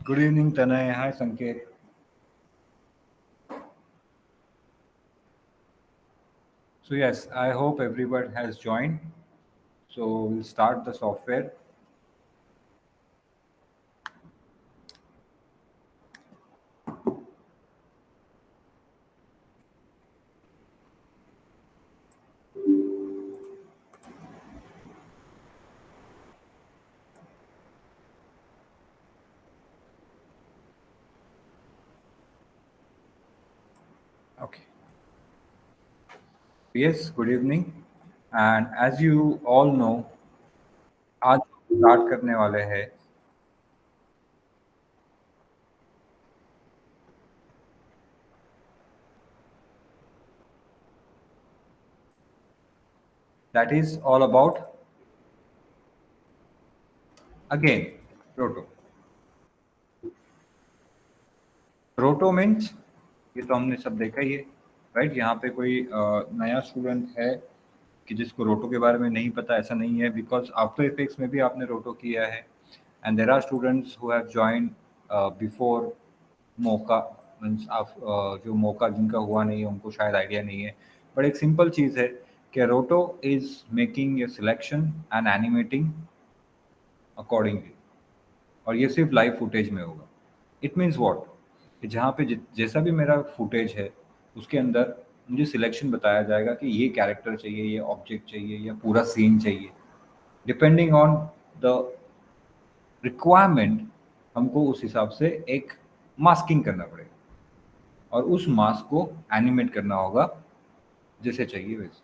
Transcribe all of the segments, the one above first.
Good evening, Tanay. Hi, Sanket. So yes, I hope everyone has joined. So we'll start the software. Okay. Yes, good evening. And as you all know, आज start करने वाले हैं that is all about again रोटो रोटो means ये तो हमने सब देखा ही है राइट। यहाँ पे कोई नया स्टूडेंट है कि जिसको रोटो के बारे में नहीं पता, ऐसा नहीं है, बिकॉज आफ्टर इफेक्ट्स में भी आपने रोटो किया है and there are students who have join before मौका। मीन्स आप जो मौका जिनका हुआ नहीं है उनको शायद आइडिया नहीं है, बट एक सिंपल चीज़ है कि रोटो is making a selection and animating accordingly, और ये सिर्फ लाइव फुटेज में होगा। इट मीन्स वॉट कि जहाँ पे जैसा भी मेरा फुटेज है उसके अंदर मुझे सिलेक्शन बताया जाएगा कि ये कैरेक्टर चाहिए, ये ऑब्जेक्ट चाहिए, या पूरा सीन चाहिए। डिपेंडिंग ऑन द रिक्वायरमेंट हमको उस हिसाब से एक मास्किंग करना पड़ेगा और उस मास्क को एनिमेट करना होगा जैसे चाहिए वैसे,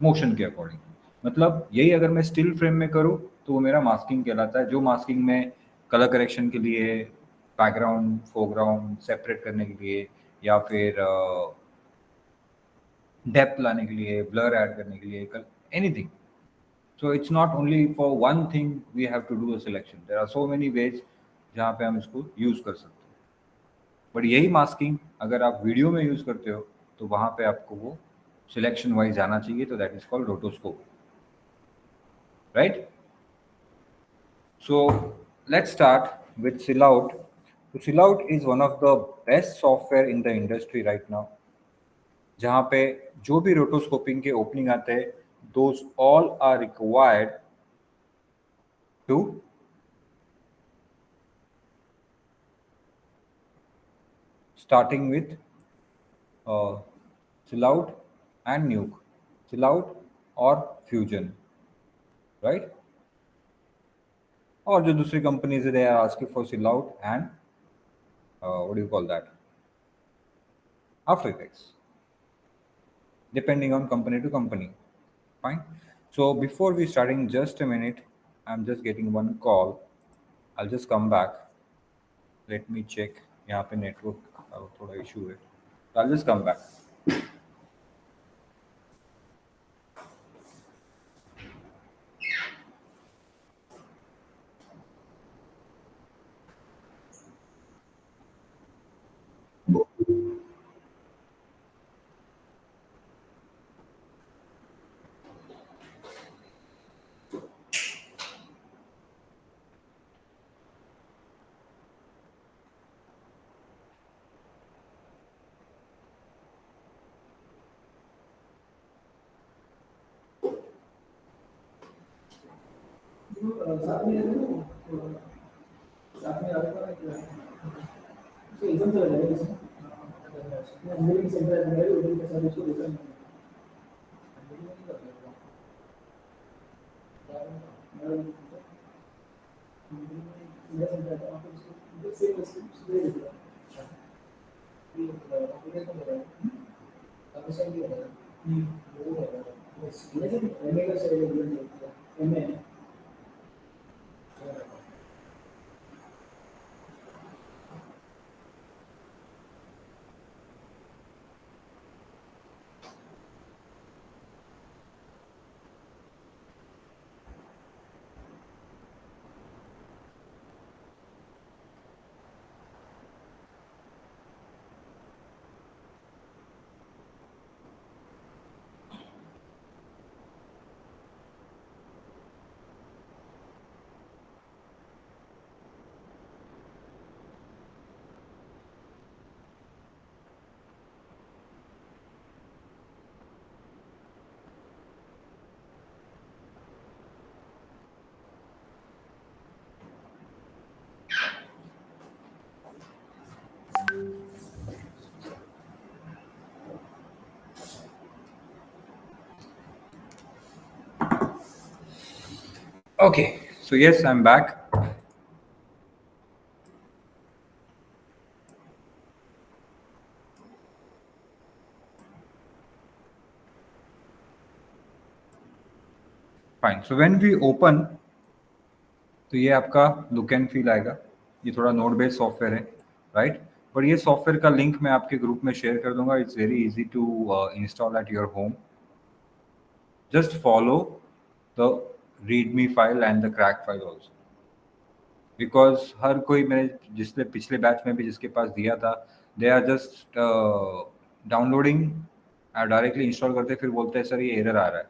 मोशन के अकॉर्डिंग। मतलब यही अगर मैं स्टिल फ्रेम में करूँ तो वो मेरा मास्किंग कहलाता है, जो मास्किंग में कलर करेक्शन के लिए, बैकग्राउंड फोरग्राउंड सेपरेट करने के लिए, या फिर डेप्थ लाने के लिए, ब्लर ऐड करने के लिए, anything. So it's not only for one thing we have to do a selection, there are so many ways जहाँ पे हम इसको यूज कर सकते हैं। बट यही मास्किंग अगर आप वीडियो में यूज करते हो तो वहां पे आपको वो सिलेक्शन वाइज आना चाहिए, तो that is called rotoscope, right. So let's start with Silout. So Silout is one of the best software in the industry right now. जहाँ पे जो भी रोटोस्कोपिंग के ओपनिंग आते हैं, those all are required to starting with uh, Silout and Nuke, Silout और Fusion, right? और जो दूसरी कंपनीज है, they are asking for Silout and what do you call that? After Effects, depending on company to company. Fine. So before we starting, just a minute. I'm just getting one call. I'll just come back. Let me check. यहाँ पे network थोड़ा issue है. So I'll just come back. Okay, so yes, I'm back. Fine. So when we open, तो ये आपका look and feel आएगा. ये थोड़ा नोड बेस्ड सॉफ्टवेयर है, राइट? बट ये सॉफ्टवेयर का लिंक मैं आपके ग्रुप में शेयर कर दूंगा. It's very easy to install at your home. Just follow the readme file and the crack file also. Because हर कोई मैंने जिसने पिछले बैच में भी जिसके पास दिया था, they are just downloading directly install करते फिर बोलते हैं सर ये एरर आ रहा है.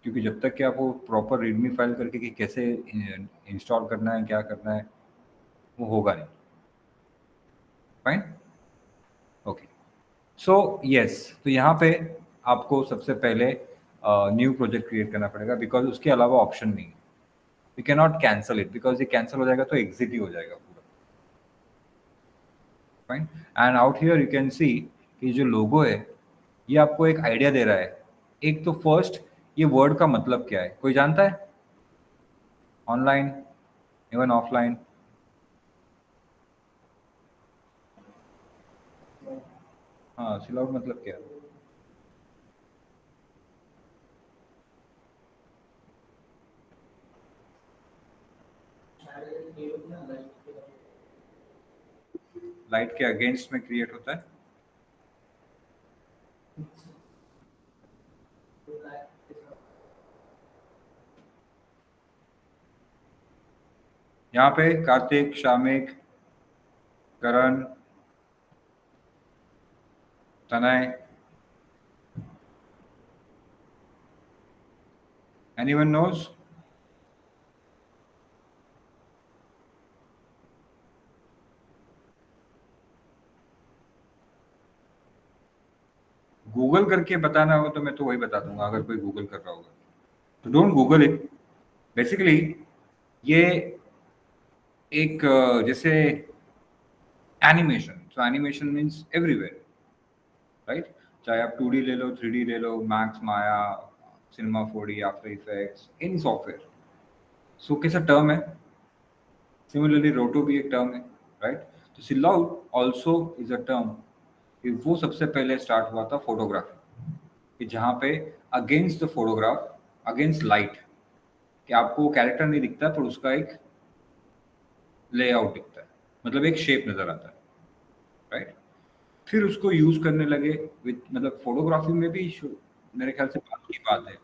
क्योंकि जब तक कि आप वो प्रॉपर रीडमी फाइल करके कि कैसे इंस्टॉल करना है क्या करना है वो होगा नहीं. फाइन. ओके. सो यस, तो यहाँ पे आपको सबसे पहले न्यू प्रोजेक्ट क्रिएट करना पड़ेगा बिकॉज उसके अलावा ऑप्शन नहीं है. You can not cancel it because ये कैंसिल हो जाएगा तो एग्जिट ही हो जाएगा पूरा. Fine. And out here you can see कि जो लोगो है ये आपको एक आइडिया दे रहा है. एक तो फर्स्ट, ये वर्ड का मतलब क्या है कोई जानता है? Online, even offline. हाँ, चिल आउट मतलब क्या है? लाइट के अगेंस्ट में क्रिएट होता है. यहाँ पे कार्तिक, शामिक, करण, तनय, एनीवन नोज? गूगल करके बताना हो तो मैं तो वही बता दूंगा अगर कोई गूगल कर रहा होगा. तो डोंट गूगल इट. बेसिकली ये एक जैसे animation. So animation means everywhere, right? चाहे आप 2D ले लो, 3D ले लो, Max, Maya, Cinema 4D, After Effects, any software. So कैसा टर्म है. सिमिलरली रोटो भी एक टर्म है, राइट? तो सिलाउट ऑल्सो इज अ टर्म. कि वो सबसे पहले स्टार्ट हुआ था फोटोग्राफी, कि जहाँ पे against the photograph, against light, कि आपको वो कैरेक्टर नहीं दिखता पर उसका एक लेआउट दिखता है, मतलब एक शेप नजर आता है, राइट? फिर उसको यूज करने लगे विद, मतलब फोटोग्राफी में भी मेरे ख्याल से बात की बात है.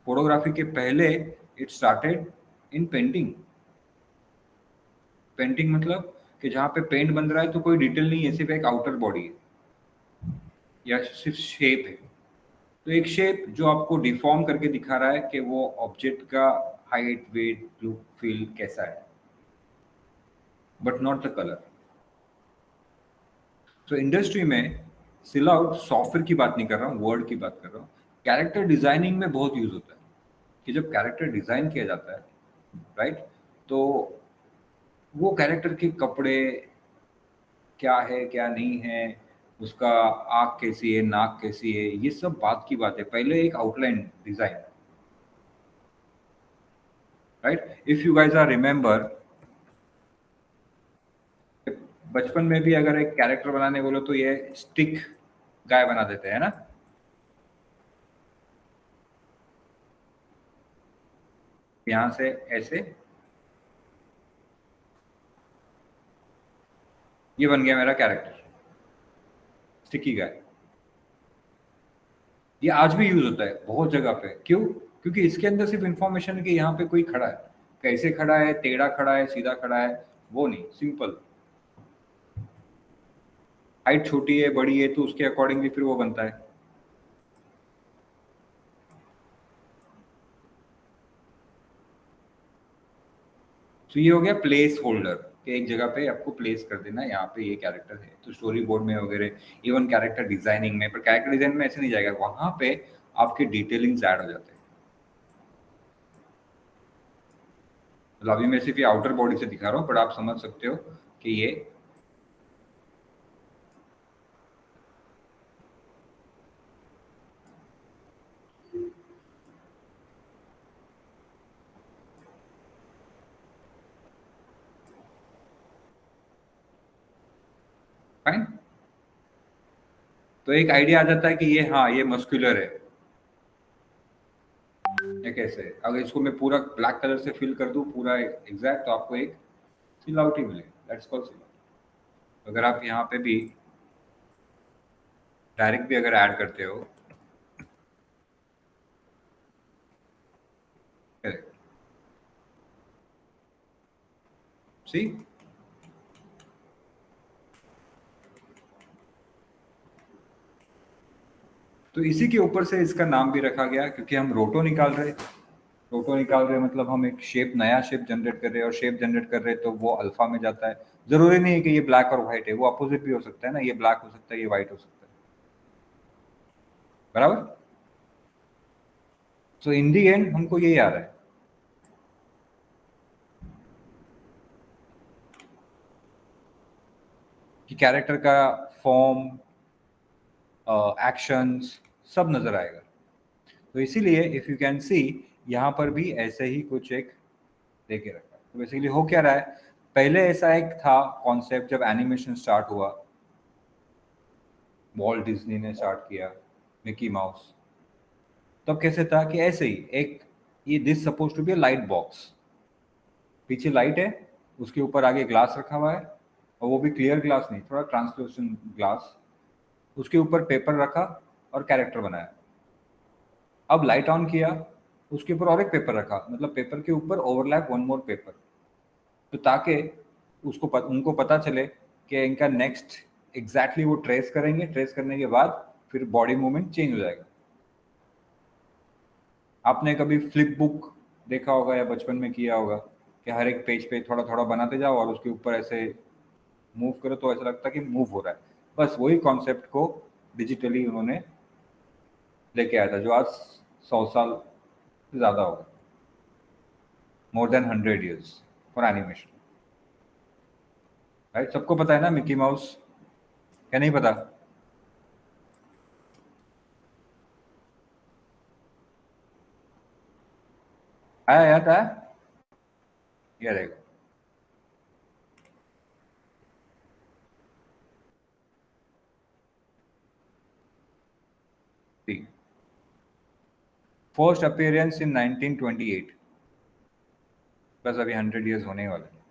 फोटोग्राफी के पहले it started in painting. Painting मतलब कि जहाँ पे पेंट बन रहा है तो कोई डिटेल नहीं है, सिर्फ एक आउटर बॉडी है या सिर्फ शेप है. तो एक शेप जो आपको डिफॉर्म करके दिखा रहा है कि वो ऑब्जेक्ट का हाइट, वेट, लुक, फील कैसा है, बट नॉट द कलर. तो इंडस्ट्री में सिल आउट सॉफ्टवेयर की बात नहीं कर रहा हूँ, वर्ड की बात कर रहा हूँ. कैरेक्टर डिजाइनिंग में बहुत यूज होता है. कि जब कैरेक्टर डिजाइन किया जाता है, राइट, तो वो कैरेक्टर के कपड़े क्या है क्या नहीं है, उसका आँख कैसी है, नाक कैसी है, ये सब बात की बात है. पहले एक outline design, right? If you guys are remember, बचपन में भी अगर एक कैरेक्टर बनाने बोलो तो ये स्टिक गाय बना देते हैं ना. यहाँ से ऐसे ये बन गया मेरा कैरेक्टर, स्टिकी गाय. ये आज भी यूज होता है बहुत जगह पे. क्यों? क्योंकि इसके अंदर सिर्फ इंफॉर्मेशन है कि यहाँ पे कोई खड़ा है. कैसे खड़ा है, टेढ़ा खड़ा है, सीधा खड़ा है, वो नहीं, सिंपल. हाइट छोटी है, बड़ी है, तो उसके अकॉर्डिंगली फिर वो बनता है. तो ये हो गया प्लेस होल्डर, कि एक जगह पे आपको प्लेस कर देना, यहाँ पे ये कैरेक्टर है. तो स्टोरी बोर्ड में वगैरह, इवन कैरेक्टर डिजाइनिंग में, पर कैरेक्टर डिजाइन में ऐसे नहीं जाएगा, वहां पे आपके डिटेलिंग्स ऐड हो जाते हैं. मतलब अभी मैं सिर्फ ये आउटर बॉडी से दिखा रहा हूँ, बट आप समझ सकते हो कि ये फाइन। तो एक आइडिया आ जाता है कि ये, हाँ ये मस्कुलर है, ये कैसे है। अगर इसको मैं पूरा ब्लैक कलर से फिल कर दूं पूरा एग्जैक्ट, तो आपको एक सिलआउट ही मिलेगा, दैट्स कॉल्ड सिलआउट। अगर आप यहाँ पे भी डायरेक्ट भी अगर ऐड करते हो, सी, तो इसी के ऊपर से इसका नाम भी रखा गया, क्योंकि हम रोटो निकाल रहे, रोटो निकाल रहे मतलब हम एक शेप, नया शेप जनरेट कर रहे हैं, और शेप जनरेट कर रहे हैं तो वो अल्फा में जाता है। जरूरी नहीं है कि ये ब्लैक और व्हाइट है, वो अपोजिट भी हो सकता है ना, ये ब्लैक हो सकता है, ये व्हाइट हो सकता है, बराबर। सो इन दी एंड हमको यही आ रहा है कि कैरेक्टर का फॉर्म, एक्शंस सब नजर आएगा। तो इसीलिए इफ यू कैन सी, यहाँ पर भी ऐसे ही कुछ एक देके रखा है। तो बेसिकली हो क्या रहा है, पहले ऐसा एक था कॉन्सेप्ट जब एनिमेशन स्टार्ट हुआ, वॉल्ट डिज्नी ने स्टार्ट किया, मिकी माउस, तब कैसे था कि ऐसे ही एक, ये this suppose to be a light box, पीछे लाइट है, उसके ऊपर आगे ग्लास रखा हुआ है, और वो भी क्लियर ग्लास नहीं, थोड़ा ट्रांसलूसेंट ग्लास, उसके ऊपर पेपर रखा और कैरेक्टर बनाया। अब लाइट ऑन किया, उसके ऊपर और एक पेपर रखा, मतलब पेपर के ऊपर ओवरलैप वन मोर पेपर, तो ताकि उनको पता चले कि इनका नेक्स्ट एग्जैक्टली वो ट्रेस करेंगे, ट्रेस करने के बाद फिर बॉडी मूवमेंट चेंज हो जाएगा। आपने कभी फ्लिप बुक देखा होगा या बचपन में किया होगा कि हर एक पेज पे थोड़ा थोड़ा बनाते जाओ और उसके ऊपर ऐसे मूव करो तो ऐसा लगता है कि मूव हो रहा है। बस वही कॉन्सेप्ट को डिजिटली उन्होंने लेके आया था, जो आज 100 साल से ज़्यादा होगा, more than 100 years for animation, right. सबको पता है ना मिकी माउस, क्या नहीं पता? आया याद आया, ये रहेगा। फर्स्ट अपीयरेंस इन 1928, बस अभी 100 years होने वाले हैं।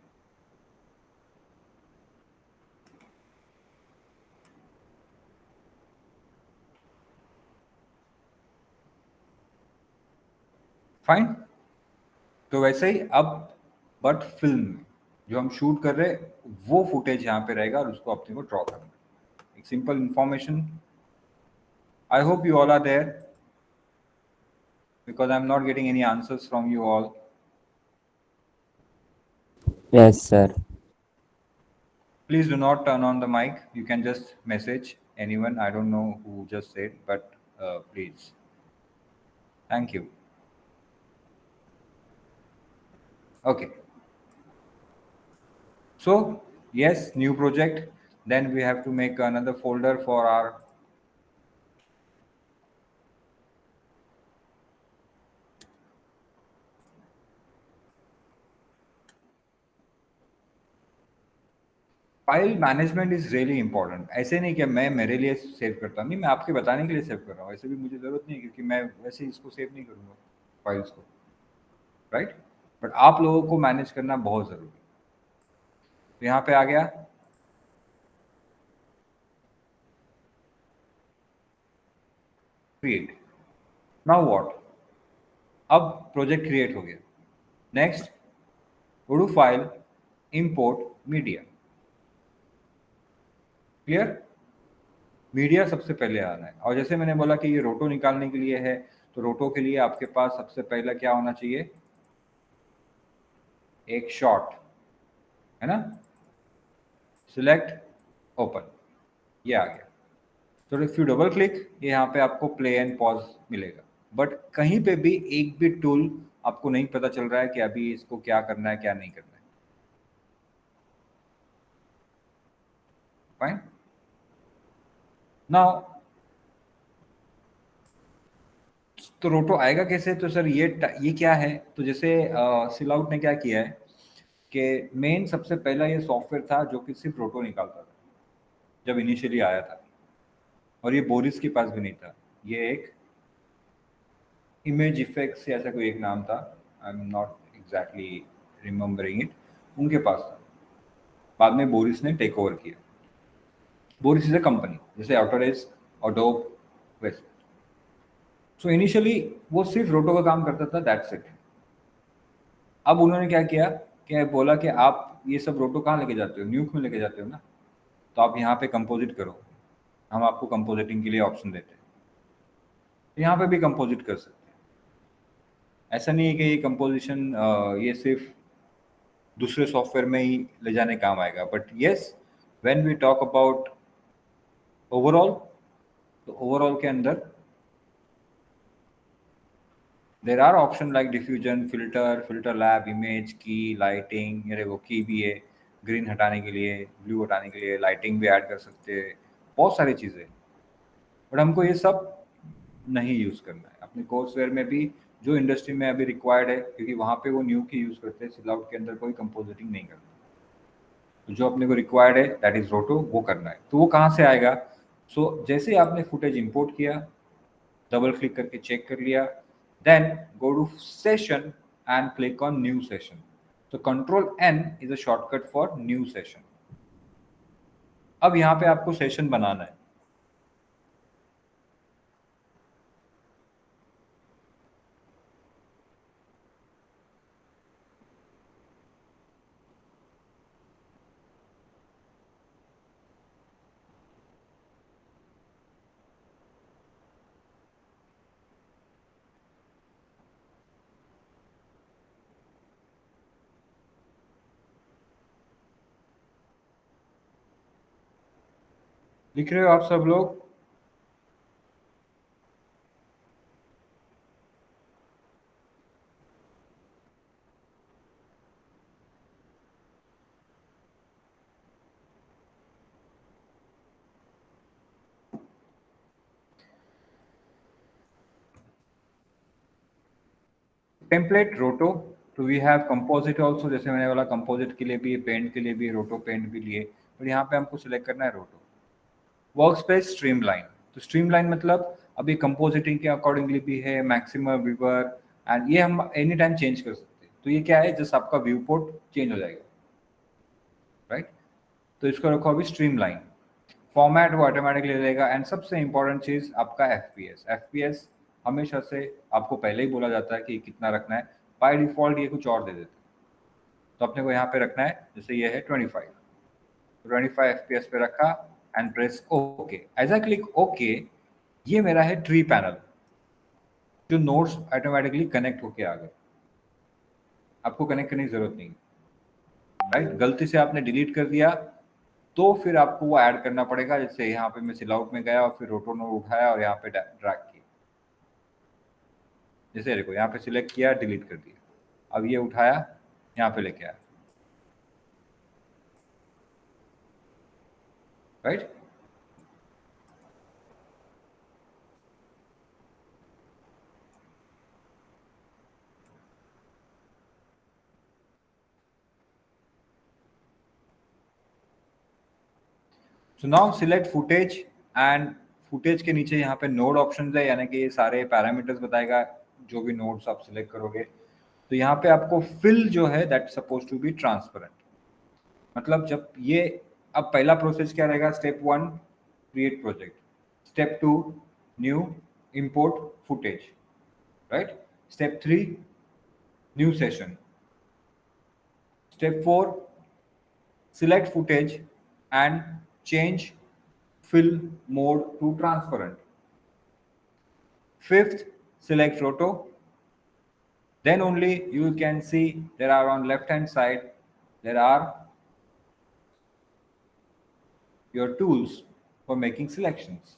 फाइन। तो वैसे ही अब, बट फिल्म में जो हम शूट कर रहे हैं वो फुटेज यहाँ पे रहेगा, और उसको अपने को ड्रॉ करना है। एक simple information, I hope you all are there, because I am not getting any answers from you all. Yes, sir. Please do not turn on the mic, you can just message anyone, I don't know who just said, but please, thank you. Okay, so yes, new project, then we have to make another folder for our file management is really important. ऐसे नहीं कि मैं मेरे लिए save करता हूँ, नहीं, मैं आपके बताने के लिए सेव कर रहा हूँ, ऐसे भी मुझे जरूरत नहीं है, क्योंकि मैं वैसे इसको सेव नहीं करूँगा फाइल्स को, राइट। बट आप लोगों को मैनेज करना बहुत जरूरी है। तो यहाँ पे आ गया क्रिएट, नाउ व्हाट, अब प्रोजेक्ट क्रिएट हो गया। Next, go to file, import media, clear. Media सबसे पहले आना है, और जैसे मैंने बोला कि ये रोटो निकालने के लिए है, तो रोटो के लिए आपके पास सबसे पहला क्या होना चाहिए, एक शॉट, है ना। सिलेक्ट, ओपन, ये आ गया। तो इफ यू डबल क्लिक, ये यहाँ पे आपको प्ले एंड पॉज मिलेगा, बट कहीं पे भी एक भी टूल आपको नहीं पता चल रहा है कि अभी इसको क्या करना है, क्या नहीं करना है। फाइन। नाउ, तो रोटो आएगा कैसे, तो सर ये क्या है, तो जैसे सिलआउट ने क्या किया है कि मेन सबसे पहला ये सॉफ्टवेयर था जो कि सिर्फ रोटो निकालता था, जब इनिशियली आया था, और ये बोरिस के पास भी नहीं था, ये एक इमेज इफेक्ट्स या ऐसा कोई एक नाम था, आई am not exactly remembering it, उनके पास था। बाद में बोरिस ने टेक ओवर किया। बोरिस इज अ कंपनी जैसे ऑटोडेस्क, अडोब, वैसे। सो इनिशियली वो सिर्फ रोटो का काम करता था, दैट्स इट। अब उन्होंने क्या किया कि बोला कि आप ये सब रोटो कहाँ लेके जाते हो, न्यूक में लेके जाते हो ना, तो आप यहाँ पे कंपोजिट करो, हम आपको कंपोजिटिंग के लिए ऑप्शन देते हैं। तो यहाँ पे भी कंपोजिट कर सकते हैं। ऐसा नहीं है कि ये कंपोजिशन ये सिर्फ दूसरे सॉफ्टवेयर में ही ले जाने काम आएगा, but yes, when we talk about overall, तो ओवरऑल के अंदर there are option like diffusion, filter lab, image की, लाइटिंग, मेरे वो की भी है, ग्रीन हटाने के लिए, ब्लू हटाने के लिए, लाइटिंग भी ऐड कर सकते हैं, बहुत सारी चीज़ें। बट हमको ये सब नहीं यूज़ करना है अपने कोर्सवेयर में भी, जो इंडस्ट्री में अभी रिक्वायर्ड है, क्योंकि वहाँ पे वो न्यू की यूज़ करते हैं, सिलाउट के अंदर कोई कंपोजिटिंग नहीं करते। तो जो अपने को रिक्वायर्ड है दैट इज़ रोटो, वो करना है। तो वो कहाँ से आएगा? जैसे ही आपने फुटेज इंपोर्ट किया, डबल क्लिक करके चेक कर लिया, then go to session and click on new session. तो control N is a shortcut for new session. अब यहाँ पे आपको सेशन बनाना है। लिख रहे हो आप सब लोग? टेम्पलेट रोटो, तो वी हैव कंपोजिट ऑल्सो, जैसे मैंने बोला कंपोजिट के लिए भी, पेंट के लिए भी रोटो पेंट भी लिए, और यहाँ पे हमको सिलेक्ट करना है रोटो। वर्क स्पेस स्ट्रीमलाइन, तो स्ट्रीमलाइन मतलब अभी कंपोजिटिंग के अकॉर्डिंगली भी है, मैक्सिमम विवर, एंड ये हम एनी टाइम चेंज कर सकते हैं। तो ये क्या है, जस्ट आपका व्यू पोर्ट चेंज हो जाएगा, राइट? तो इसको रखो अभी स्ट्रीमलाइन। फॉर्मेट वो ऑटोमेटिकली ले लेगा। एंड सबसे इंपॉर्टेंट चीज़ आपका एफपीएस। एफपीएस हमेशा से आपको पहले ही बोला जाता है कि कितना रखना है, बाय डिफॉल्ट ये कुछ और दे देते हैं, तो अपने को यहाँ पे रखना है, जैसे ये है 25, 25 एफपीएस पे रखा and press okay. As I click okay, ये मेरा है ट्री पैनल, जो नोड्स ऑटोमेटिकली कनेक्ट होके आ गए, आपको कनेक्ट करने की जरूरत नहीं, राइट? गलती से आपने डिलीट कर दिया तो फिर आपको वो ऐड करना पड़ेगा। जैसे यहाँ पे मैं सिलाउट में गया और फिर रोटो नोड उठाया और यहाँ पे ड्रैग किया, जैसे देखो यहाँ पे सिलेक्ट किया, डिलीट कर दिया, अब ये उठाया यहाँ पे लेके आया, right? So now select footage, and footage के नीचे यहाँ पे नोड ऑप्शन है, यानी कि ये सारे पैरामीटर्स बताएगा, जो भी नोड्स आप सिलेक्ट करोगे। तो यहाँ पे आपको फिल जो है that suppose to be transparent, मतलब जब ये, अब पहला प्रोसेस क्या रहेगा, step 1 create project, step 2 new import footage, right? Step 3 new session, step 4 select footage and change fill mode to transparent. Fifth, select roto. Then only you can see there are on left hand side, there are your tools for making selections,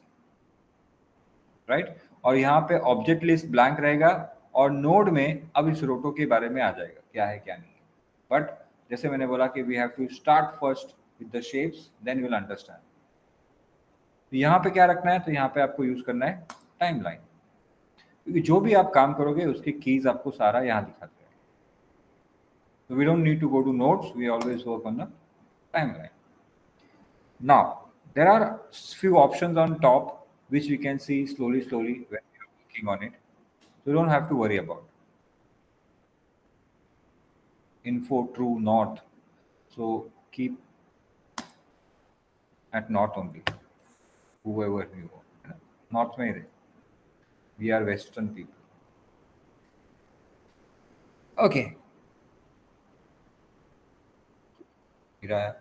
right? और यहाँ पे object list blank रहेगा, और node में अब इस रोटो के बारे में आ जाएगा क्या है क्या नहीं है। बट जैसे मैंने बोला कि we have to start first with the shapes, then you will understand. तो यहाँ पे क्या रखना है, तो यहाँ पे आपको यूज करना है टाइमलाइन, क्योंकि जो भी आप काम करोगे उसके कीज आपको सारा यहाँ दिखाते हैं। So we don't need to go to nodes, we always work on the timeline. Now There are few options on top which we can see slowly when we are working on it. So you don't have to worry about. Info true north. So keep at north only. Whoever you are. North में ही रहे. We are Western people. Okay. Hiraya.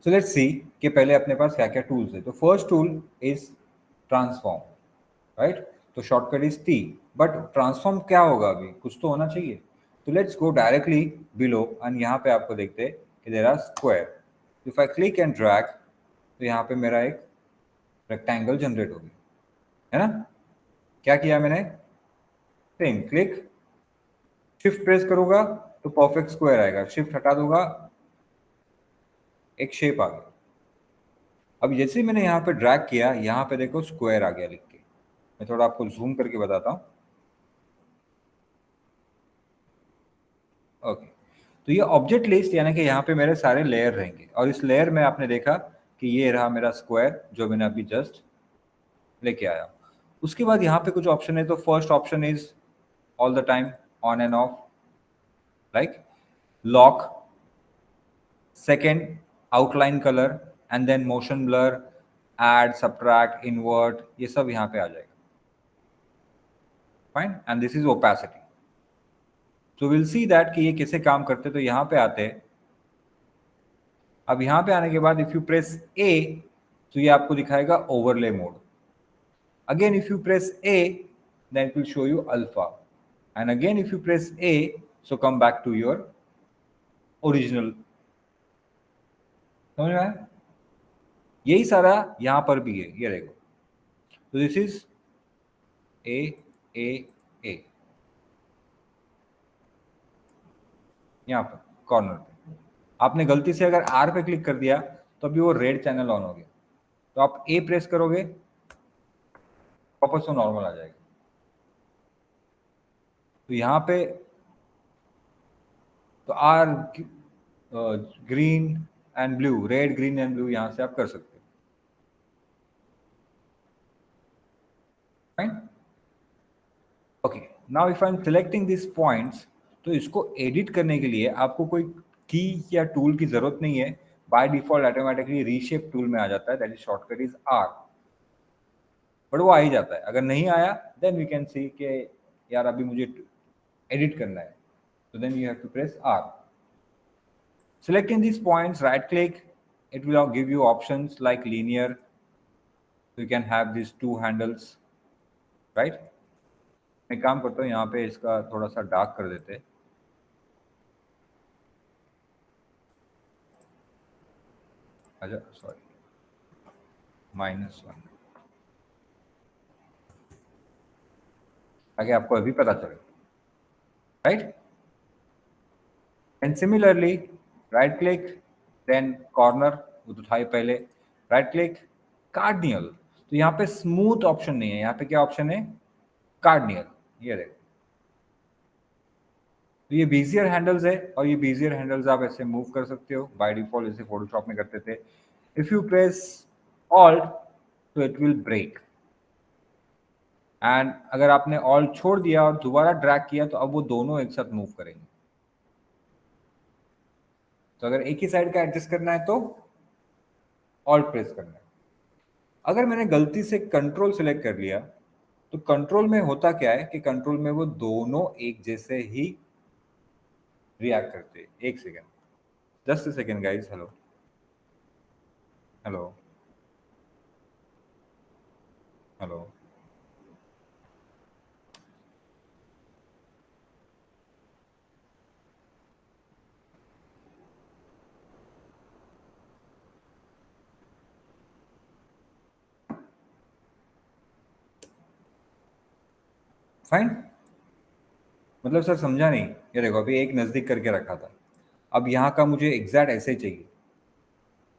So let's see कि पहले अपने पास क्या क्या tools है. तो first tool is transform, right. तो shortcut is T, but transform क्या होगा, अभी कुछ तो होना चाहिए. तो let's go directly below and यहाँ पे आपको देखते हैं कि there are square. If I click and drag तो यहाँ पे मेरा एक रेक्टेंगल जनरेट हो गया, है ना. क्या किया मैंने, सेम क्लिक, शिफ्ट प्रेस करूंगा तो परफेक्ट स्क्वायर आएगा, शिफ्ट हटा दूंगा एक शेप आ गया. अब जैसे ही मैंने यहाँ पे ड्रैग किया, यहाँ पे देखो स्क्वायर आ गया लिख के. मैं थोड़ा आपको जूम करके बताता हूँ. ओके. तो ये ऑब्जेक्ट लिस्ट यानी कि यहाँ पे मेरे सारे लेयर रहेंगे, और इस लेयर में आपने देखा कि ये रहा मेरा स्क्वायर जो मैंने अभी जस्ट लेके आया. उसके बाद यहाँ पे कुछ ऑप्शन है. तो first option is all the time on and off, like lock. Second outline colour, and then motion blur, add, subtract, invert, ये सब यहाँ पे आ जाएगा. Fine. And this is opacity. So will see that कि ये कैसे काम करते. तो यहाँ पे आते हैं. अब यहाँ पे आने के बाद इफ यू प्रेस ए तो ये आपको दिखाएगा overlay mode. Again if you press A then it will show you alpha, and again if you press A, so come back to your original. समझ में आया. यही सारा यहाँ पर भी है, ये देखो. तो दिस इज ए ए ए, यहाँ पर कॉर्नर पे. आपने गलती से अगर आर पे क्लिक कर दिया तो अभी वो रेड चैनल ऑन हो गया. तो आप ए प्रेस करोगे वापस तो नॉर्मल आ जाएगा. तो यहाँ पे तो R green and blue, red green and blue यहाँ से आप कर सकते हो. Fine. Okay. Now if I am selecting this points, तो इसको एडिट करने के लिए आपको कोई की या टूल की जरूरत नहीं है. By default automatically reshape tool में आ जाता है, that is shortcut is R. But वो आ ही जाता है. अगर नहीं आया देन वी कैन सी कि यार अभी मुझे एडिट करना है, तो then you have to press R. Selecting these points, right click, it will give you options like linear. So you can have these two handles, right? मैं काम करता हूँ यहाँ पे इसका थोड़ा सा डार्क कर देते हैं. अच्छा सॉरी, -1, ताकि आपको अभी पता चले, right. And similarly right click, then corner, वो तो था ही पहले. राइट क्लिक, कार्डियल. तो यहाँ पे स्मूथ ऑप्शन नहीं है, यहाँ पे क्या ऑप्शन है, कार्डियल. ये देखो. तो ये बेजियर हैंडल्स है, और ये बेजियर हैंडल्स आप ऐसे मूव कर सकते हो. बाय डिफॉल्ट जैसे फोटोशॉप में करते थे. इफ यू प्रेस ऑल्ट तो इट विल ब्रेक, एंड अगर आपने ऑल्ट छोड़ दिया और दोबारा ड्रैग किया तो अब वो दोनों एक साथ मूव करेंगे. तो अगर एक ही साइड का एडजस्ट करना है तो ऑल्ट प्रेस करना है. अगर मैंने गलती से कंट्रोल सिलेक्ट कर लिया तो कंट्रोल में होता क्या है कि कंट्रोल में वो दोनों एक जैसे ही रिएक्ट करते हैं. एक second, just a second guys. Hello hello hello. Fine. मतलब सर समझा नहीं. ये देखो अभी एक नजदीक करके रखा था, अब यहाँ का मुझे एग्जैक्ट ऐसे ही चाहिए,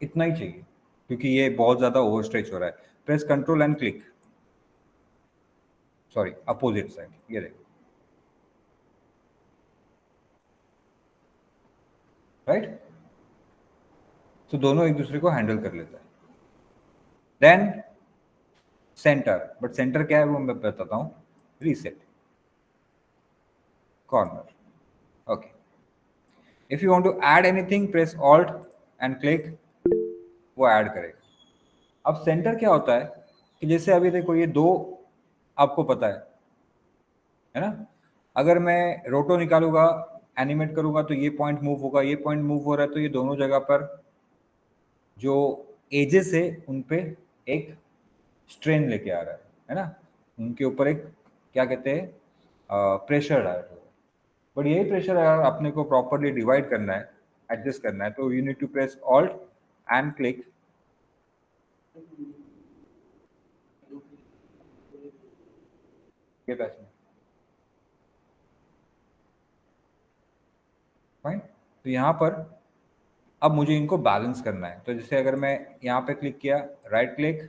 इतना ही चाहिए, क्योंकि ये बहुत ज्यादा ओवर स्ट्रेच हो रहा है. Press control and click, sorry opposite side, ये देखो, राइट। तो दोनों एक दूसरे को हैंडल कर लेता है। देन सेंटर, बट सेंटर क्या है वो मैं बताता हूँ, reset, corner, okay. If you want to add anything press alt and click, वो ऐड करेगा। अब सेंटर क्या होता है कि जैसे अभी देखो ये दो आपको पता है ना, अगर मैं रोटो निकालूंगा, एनिमेट करूंगा तो ये पॉइंट मूव होगा, ये पॉइंट मूव हो रहा है, तो ये दोनों जगह पर जो एजेस है उन पे एक स्ट्रेन लेके आ रहा है ना, उनके ऊपर एक क्या कहते हैं प्रेशर आ रहा है। बट यही प्रेशर अगर अपने को प्रॉपरली डिवाइड करना है, एडजस्ट करना है, तो you need to press alt and click, ये पैसे फाइन। तो यहाँ पर अब मुझे इनको बैलेंस करना है, तो जैसे अगर मैं यहाँ पे क्लिक किया, right click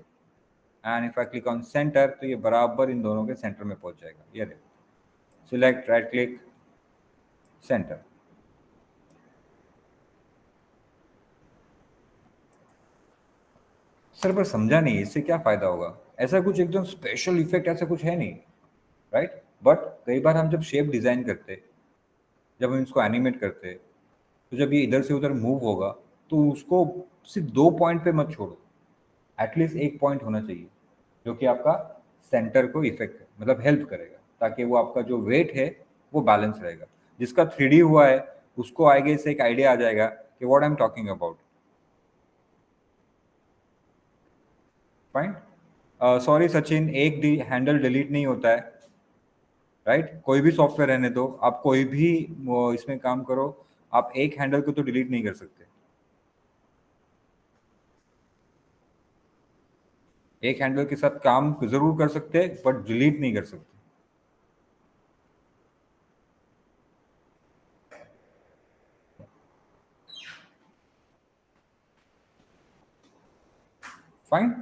and if I click on centre, तो ये बराबर इन दोनों के सेंटर में पहुंच जाएगा। ये देखो, select, right click, centre. Sir पर समझा नहीं, इससे क्या फायदा होगा? ऐसा कुछ एकदम स्पेशल इफेक्ट ऐसा कुछ है नहीं, राइट। बट कई बार हम जब शेप डिजाइन करते, जब हम इसको एनिमेट करते, तो जब ये इधर से उधर मूव होगा, तो उसको सिर्फ 2 पॉइंट पे मत छोड़ो, एटलीस्ट एक पॉइंट होना चाहिए जो कि आपका सेंटर को इफेक्ट मतलब हेल्प करेगा, ताकि वो आपका जो वेट है वो बैलेंस रहेगा। जिसका 3D हुआ है उसको आगे से एक आइडिया आ जाएगा कि what I am talking about. Fine. Sorry Sachin, एक हैंडल डिलीट नहीं होता है, राइट। कोई भी सॉफ्टवेयर रहने दो, आप कोई भी इसमें काम करो, आप एक हैंडल को तो डिलीट नहीं कर सकते। एक हैंडल के साथ काम जरूर कर सकते बट डिलीट नहीं कर सकते। फाइन,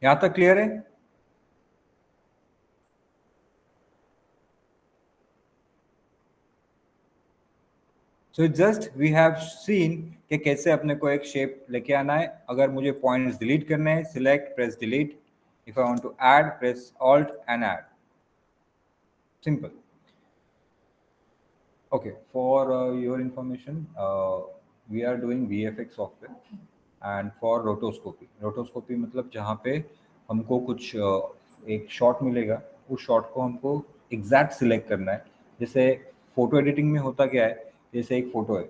यहां तक क्लियर है? So just we have seen कि कैसे अपने को एक शेप लेके आना है। अगर मुझे पॉइंट्स डिलीट करने हैं, select, press delete. If I want to add, press alt and add, simple. Okay, for your information, we are doing VFX software and for rotoscopy. Rotoscopy मतलब जहाँ पे हमको कुछ एक शॉट मिलेगा, उस शॉट को हमको एग्जैक्ट सिलेक्ट करना है। जैसे फोटो एडिटिंग में होता क्या है, जैसे एक फोटो है,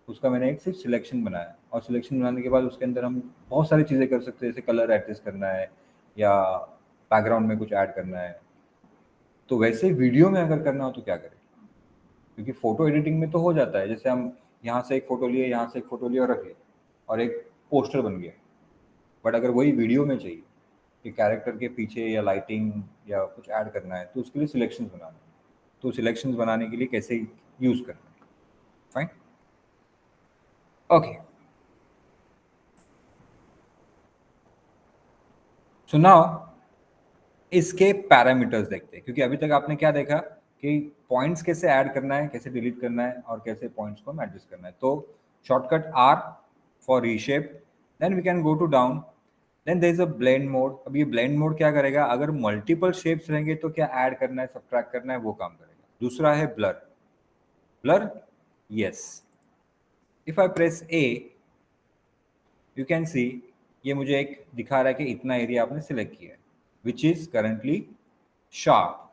उसका मैंने एक सिर्फ सिलेक्शन बनाया, और सिलेक्शन बनाने के बाद उसके अंदर हम बहुत सारी चीज़ें कर सकते हैं, जैसे कलर एडजस्ट करना है या बैकग्राउंड में कुछ ऐड करना है। तो वैसे वीडियो में अगर करना हो तो क्या करें? क्योंकि फोटो एडिटिंग में तो हो जाता है, जैसे हम यहाँ से एक फोटो लिए, यहाँ से एक फोटो लिए और रख लिया और एक पोस्टर बन गया। बट अगर वही वीडियो में चाहिए कि कैरेक्टर के पीछे या लाइटिंग या कुछ ऐड करना है, तो उसके लिए सिलेक्शंस बनाना है। तो सिलेक्शंस बनाने के लिए कैसे यूज करना है। Fine, okay. सो नाउ इसके पैरामीटर्स देखते हैं, क्योंकि अभी तक आपने क्या देखा कि पॉइंट्स कैसे ऐड करना है, कैसे डिलीट करना है, और कैसे पॉइंट्स को एडजस्ट करना है। तो shortcut R for reshape, then we can go to down, then there is a blend mode. अब ये ब्लेंड मोड क्या करेगा, अगर मल्टीपल शेप्स रहेंगे तो क्या ऐड करना है, सब्ट्रैक्ट करना है, वो काम करेगा। दूसरा है blur, blur, yes. If I press A, you can see ये मुझे एक दिखा रहा है कि इतना एरिया आपने सिलेक्ट किया है, which is currently sharp,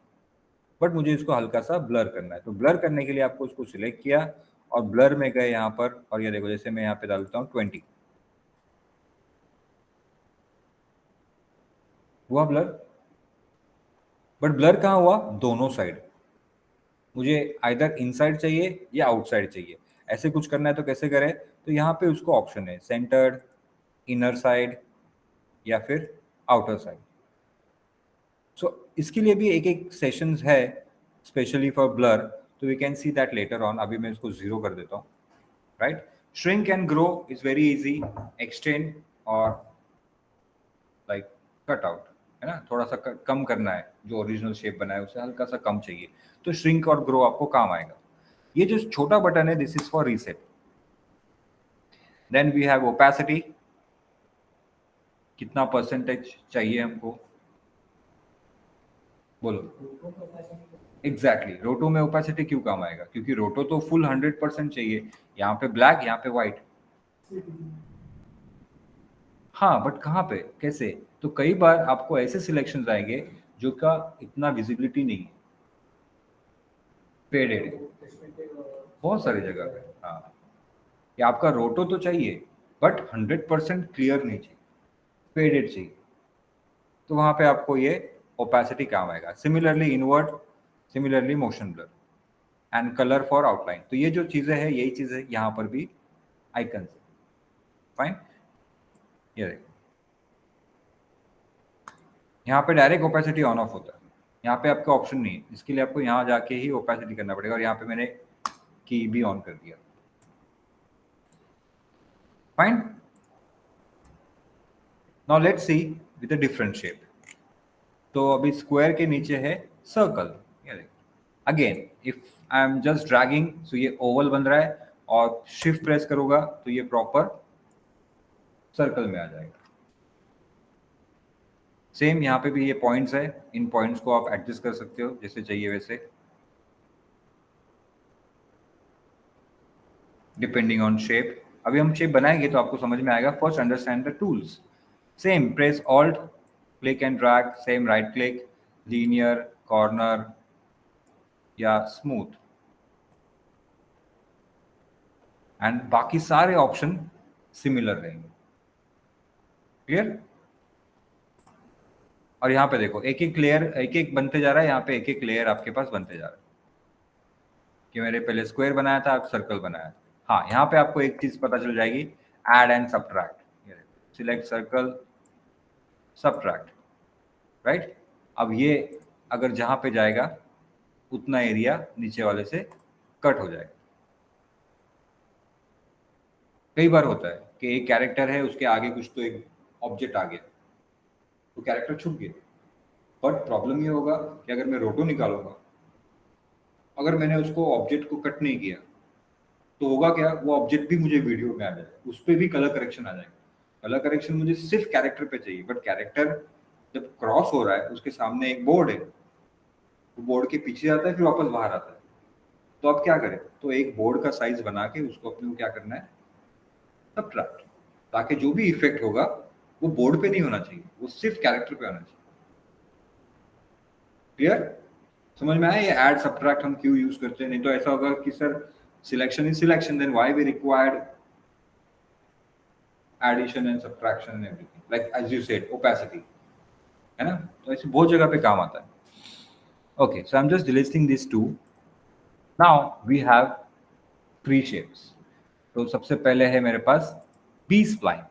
but मुझे इसको हल्का सा ब्लर करना है। तो ब्लर करने के लिए आपको उसको सिलेक्ट किया और ब्लर में गए यहाँ पर, और ये देखो जैसे मैं यहाँ पे डालता हूँ 20, हुआ ब्लर। बट ब्लर कहाँ हुआ, दोनों साइड। मुझे आइदर इनसाइड चाहिए या आउटसाइड चाहिए, ऐसे कुछ करना है तो कैसे करें? तो यहाँ पे उसको ऑप्शन है, सेंटर्ड, इनर साइड या फिर आउटर साइड। सो इसके लिए भी एक एक सेशंस है स्पेशली फॉर ब्लर, तो we can see that later on. अभी मैं इसको 0 कर देता हूँ, right. Shrink and grow is very easy, extend और लाइक कट आउट, है ना, थोड़ा सा कम करना है, जो ओरिजिनल शेप बना है उसे हल्का सा कम चाहिए, तो श्रिंक और ग्रो आपको काम आएगा। ये जो छोटा बटन है, this is for reset. Then we have opacity, कितना परसेंटेज चाहिए हमको, बोलो। एग्जैक्टली, रोटो में ओपेसिटी क्यों काम आएगा, क्योंकि रोटो तो फुल 100% चाहिए, यहाँ पे ब्लैक, यहाँ पे व्हाइट। हाँ, बट कहाँ पे, कैसे? तो कई बार आपको ऐसे सिलेक्शंस आएंगे जो का इतना विजिबिलिटी नहीं है, फेडेड है बहुत सारी जगह पे। हाँ, ये आपका रोटो तो चाहिए बट 100% क्लियर नहीं चाहिए, फेडेड चाहिए, तो वहां पे आपको ये ओपेसिटी काम आएगा। Similarly invert, similarly motion blur and colour for outline, तो ये जो चीजें हैं यही चीजें यहाँ पर भी आइकन से। फाइन, ये देखो, यहाँ पे डायरेक्ट ओपेसिटी ऑन ऑफ होता है, यहाँ पे आपका ऑप्शन नहीं है, इसके लिए आपको यहाँ जाके ही ओपेसिटी करना पड़ेगा, और यहाँ पे मैंने की भी ऑन कर दिया। Fine, now let's see with a different shape. तो अभी स्क्वायर के नीचे है circle, again if I am just dragging, so ये ओवल बन रहा है, और शिफ्ट प्रेस करूंगा तो ये प्रॉपर सर्कल में आ जाएगा। सेम यहाँ पे भी ये पॉइंट्स है, इन पॉइंट्स को आप एडजस्ट कर सकते हो जैसे चाहिए वैसे, डिपेंडिंग ऑन शेप। अभी हम शेप बनाएंगे तो आपको समझ में आएगा। First understand the tools. Same, press alt, click and drag, same right click, linear, corner या स्मूथ, एंड बाकी सारे ऑप्शन सिमिलर रहेंगे। क्लियर? और यहाँ पे देखो, एक एक लेयर, एक एक बनते जा रहा है, यहाँ पे एक एक लेयर आपके पास बनते जा रहा है, कि मैंने पहले स्क्वायर बनाया था, अब सर्कल बनाया। हाँ, यहाँ पे आपको एक चीज पता चल जाएगी, add and subtract, select circle, subtract, right. अब ये अगर जहां पे जाएगा उतना एरिया नीचे वाले से कट हो जाएगा। कई बार होता है कि एक कैरेक्टर है, उसके आगे कुछ तो एक ऑब्जेक्ट आ गया, तो कैरेक्टर छुप गया, बट प्रॉब्लम ये होगा कि अगर मैं रोटो निकालूंगा, अगर मैंने उसको ऑब्जेक्ट को कट नहीं किया, तो होगा क्या, वो ऑब्जेक्ट भी मुझे वीडियो में आ जाएगा, उस पर भी कलर करेक्शन आ जाएगा। कलर करेक्शन मुझे सिर्फ कैरेक्टर पे चाहिए, बट कैरेक्टर जब क्रॉस हो रहा है, उसके सामने एक बोर्ड है, वो बोर्ड के पीछे जाता है, फिर वापस बाहर आता है, तो आप क्या करें, तो एक बोर्ड का साइज बना के उसको अपने को क्या करना है, सब्ट्रैक्ट, ताकि जो भी इफेक्ट होगा वो बोर्ड पे नहीं होना चाहिए, वो सिर्फ कैरेक्टर पे होना चाहिए। क्लियर? समझ में आया ये ऐड सब्ट्रैक्ट हम क्यों यूज करते हैं? नहीं तो ऐसा होगा कि sir selection is selection, then why we required addition and subtraction and everything, like as you said opacity, है ना, तो ऐसे बहुत जगह पे काम आता है। Okay, so I am just deleting this two. Now we have three shapes. तो सबसे पहले है मेरे पास B spline,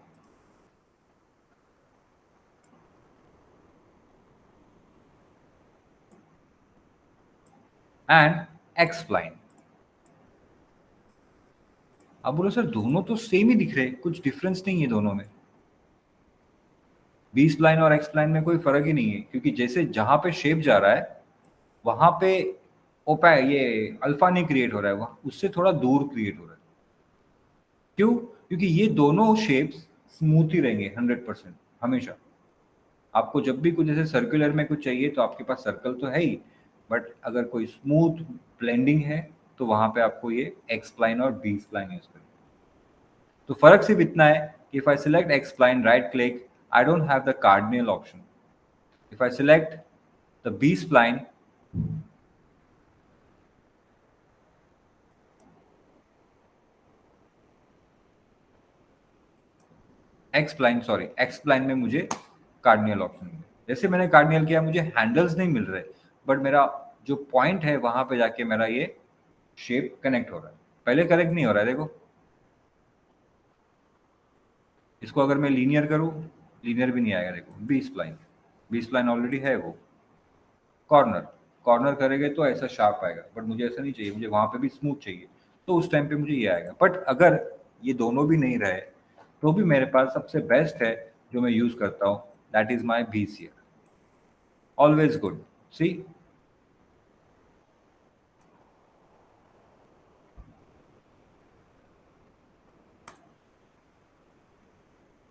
and X spline. अब बोलो सर दोनों तो सेम ही दिख रहे, कुछ डिफरेंस नहीं है दोनों में। बी स्प्लाइन और एक्स स्प्लाइन में कोई फर्क ही नहीं है, क्योंकि जैसे जहां पे शेप जा रहा है वहां पे ओपा ये अल्फा नहीं क्रिएट हो रहा है, वहां उससे थोड़ा दूर क्रिएट हो रहा है। क्यों? क्योंकि ये दोनों शेप्स स्मूथ ही रहेंगे 100% हमेशा। आपको जब भी कुछ जैसे सर्कुलर में कुछ चाहिए तो आपके पास सर्कल तो है ही, बट अगर कोई स्मूथ ब्लेंडिंग है तो वहां पे आपको ये एक्स स्प्लाइन और बी स्प्लाइन यूज करना। तो फर्क सिर्फ इतना है कि if I select X spline, right click, I don't have the cardinal option. If I select the B spline, X spline में मुझे कार्डिनल ऑप्शन मिले। जैसे मैंने कार्डिनल किया, मुझे हैंडल्स नहीं मिल रहे, बट मेरा जो पॉइंट है वहां पे जाके मेरा ये शेप कनेक्ट हो रहा है। पहले कनेक्ट नहीं हो रहा है, देखो। इसको अगर मैं लीनियर करूं, लीनियर भी नहीं आएगा, देखो B spline, B spline already है वो। कॉर्नर, कॉर्नर करेंगे तो ऐसा शार्प आएगा, बट मुझे ऐसा नहीं चाहिए, मुझे वहां पे भी स्मूथ चाहिए, तो उस टाइम पे मुझे ये आएगा। बट अगर ये दोनों भी नहीं रहे तो भी मेरे पास सबसे बेस्ट है जो मैं यूज करता हूँ, that is my Bezier. Always good. See,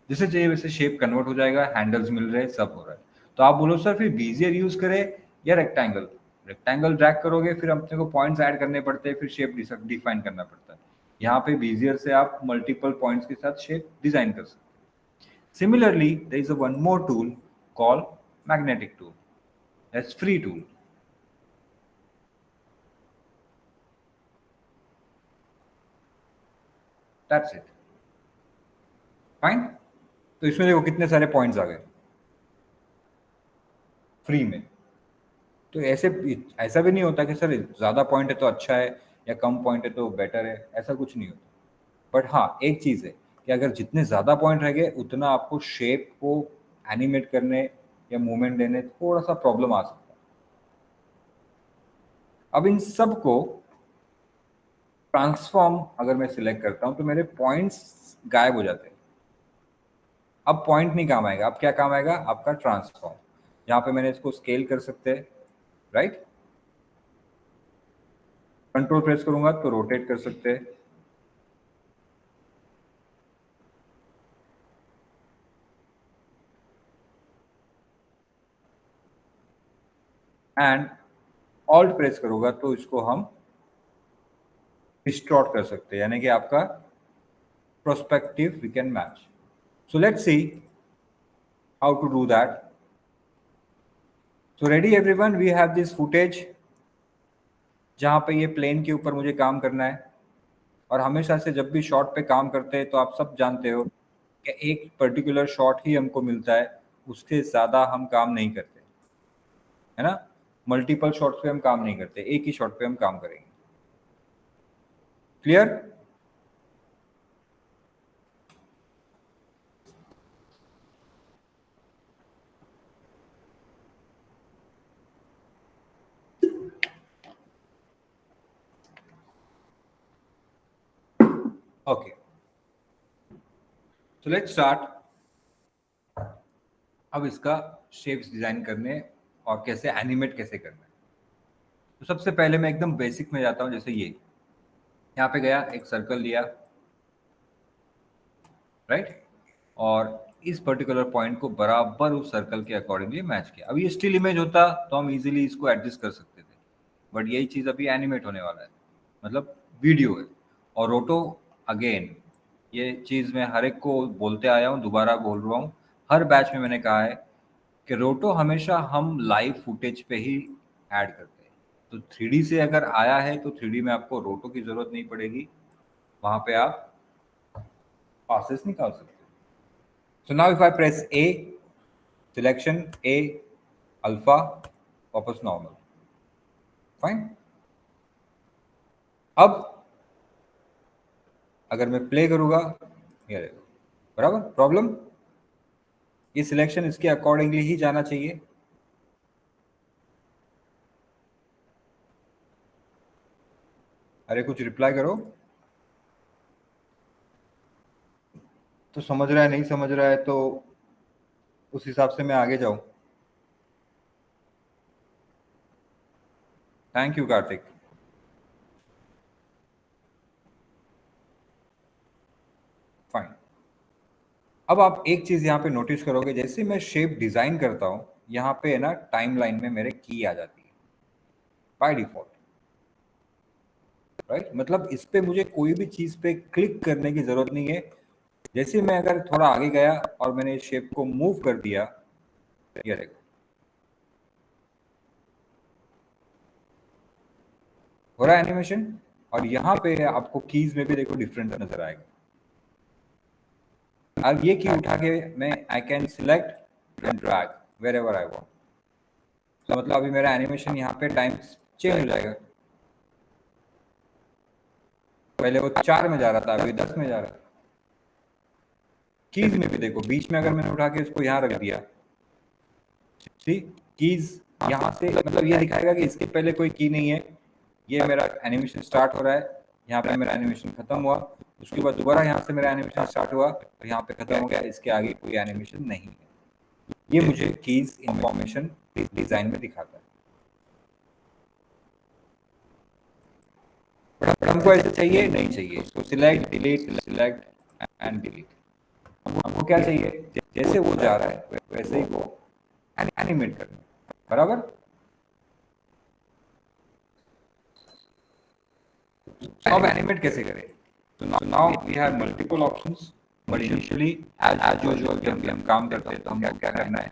जैसे चाहिए वैसे शेप कन्वर्ट हो जाएगा, हैंडल्स मिल रहे हैं, सब हो रहा है। तो आप बोलो सर फिर बीजियर यूज करें या रेक्टेंगल? रेक्टेंगल ड्रैग करोगे फिर अपने को पॉइंट्स ऐड करने पड़ते हैं, फिर शेप डिफाइन करना पड़ता है। यहाँ पे बीजियर से आप मल्टीपल पॉइंट्स के साथ शेप डिजाइन कर सकते हैं। Similarly there is one more tool called magnetic tool, that's free tool. That's it, fine. तो इसमें देखो कितने सारे पॉइंट्स आ गए फ्री में। तो ऐसे ऐसा भी नहीं होता कि सर ज़्यादा पॉइंट है तो अच्छा है या कम पॉइंट है तो बेटर है, ऐसा कुछ नहीं होता। बट हाँ एक चीज़ है कि अगर जितने ज़्यादा पॉइंट रहेंगे उतना आपको शेप को एनिमेट करने या मूवमेंट देने थोड़ा सा प्रॉब्लम आ सकता है। अब इन सब को ट्रांसफॉर्म अगर मैं सिलेक्ट करता हूँ तो मेरे पॉइंट्स गायब हो जाते हैं। अब पॉइंट नहीं काम आएगा, अब क्या काम आएगा? आपका ट्रांसफॉर्म। यहाँ पे मैंने इसको स्केल कर सकते हैं, राइट? कंट्रोल प्रेस करूंगा तो रोटेट कर सकते हैं। एंड ऑल्ट प्रेस करूंगा तो इसको हम डिस्टॉर्ट कर सकते हैं, यानी कि आपका prospective we can match. So let's see how to do that. So ready everyone, we have this footage जहां पे ये प्लेन के ऊपर मुझे काम करना है। और हमेशा से जब भी शॉट पे काम करते हैं तो आप सब जानते हो कि एक पर्टिकुलर शॉट ही हमको मिलता है, उसके ज़्यादा हम काम नहीं करते, है ना? मल्टीपल शॉट्स पे हम काम नहीं करते, एक ही शॉट पे हम काम करेंगे। क्लियर? ओके, तो लेट्स स्टार्ट। अब इसका शेप्स डिजाइन करने और कैसे एनिमेट कैसे करना है। तो सबसे पहले मैं एकदम बेसिक में जाता हूँ। जैसे ये यहाँ पे गया, एक सर्कल लिया, राइट? और इस पर्टिकुलर पॉइंट को बराबर उस सर्कल के अकॉर्डिंगली मैच किया। अब ये स्टिल इमेज होता तो हम इजीली इसको एडजस्ट कर सकते थे, बट यही चीज़ अभी एनिमेट होने वाला है, मतलब वीडियो है। और रोटो अगेन, ये चीज़ मैं हर एक को बोलते आया हूँ, दोबारा बोल रहा हूँ, हर बैच में मैंने कहा है कि रोटो हमेशा हम लाइव फुटेज पे ही ऐड करते हैं। तो 3D से अगर आया है तो 3D में आपको रोटो की ज़रूरत नहीं पड़ेगी, वहाँ पे आप पासेस निकाल सकते हैं। So now if I press A, selection A, alpha, वापस normal, fine। अब अगर मैं प्ले करूंगा, ये देखो बराबर प्रॉब्लम, ये सिलेक्शन इसके अकॉर्डिंगली ही जाना चाहिए। अरे कुछ रिप्लाई करो। तो समझ रहा है नहीं समझ रहा है तो उस हिसाब से मैं आगे जाऊं। Thank you Kartik. फाइन। अब आप एक चीज यहाँ पे नोटिस करोगे, जैसे मैं शेप डिजाइन करता हूँ यहाँ पे है ना, टाइमलाइन में मेरे की आ जाती है बाय डिफॉल्ट, राइट? मतलब इस पे मुझे कोई भी चीज पे क्लिक करने की जरूरत नहीं है। जैसे मैं अगर थोड़ा आगे गया और मैंने इस शेप को मूव कर दिया, ये देखो हो रहा है एनिमेशन। और यहाँ पे आपको कीज में भी देखो डिफरेंट नजर आएगा। अब ये की उठा के मैं I can select and drag wherever I want. तो मतलब अभी मेरा एनिमेशन यहाँ पे टाइम चेंज हो जाएगा। पहले वो 4 में जा रहा था, अभी 10 में जा रहा है। कीज में भी देखो, बीच में अगर मैंने उठा के इसको यहाँ रख दिया, सी कीज यहाँ से, मतलब ये दिखाएगा कि इसके पहले कोई की नहीं है, ये मेरा एनिमेशन स्टार्ट हो रहा है, यहाँ पे मेरा एनिमेशन खत्म हुआ, उसके बाद दोबारा यहाँ से मेरा एनिमेशन स्टार्ट हुआ और यहाँ पे खत्म हो गया, इसके आगे कोई एनिमेशन नहीं है। ये मुझे कीज इंफॉर्मेशन डिजाइन में दिखाता है। बट हमको ऐसे चाहिए नहीं चाहिए, तो select delete select and delete. हमको क्या चाहिए, जैसे वो जा रहा है वैसे ही वो एनिमेट करना, बराबर। अब एनिमेट कैसे करें? तो now we have multiple options, but initially as usual जब हम काम करते हैं तो हमको क्या करना है,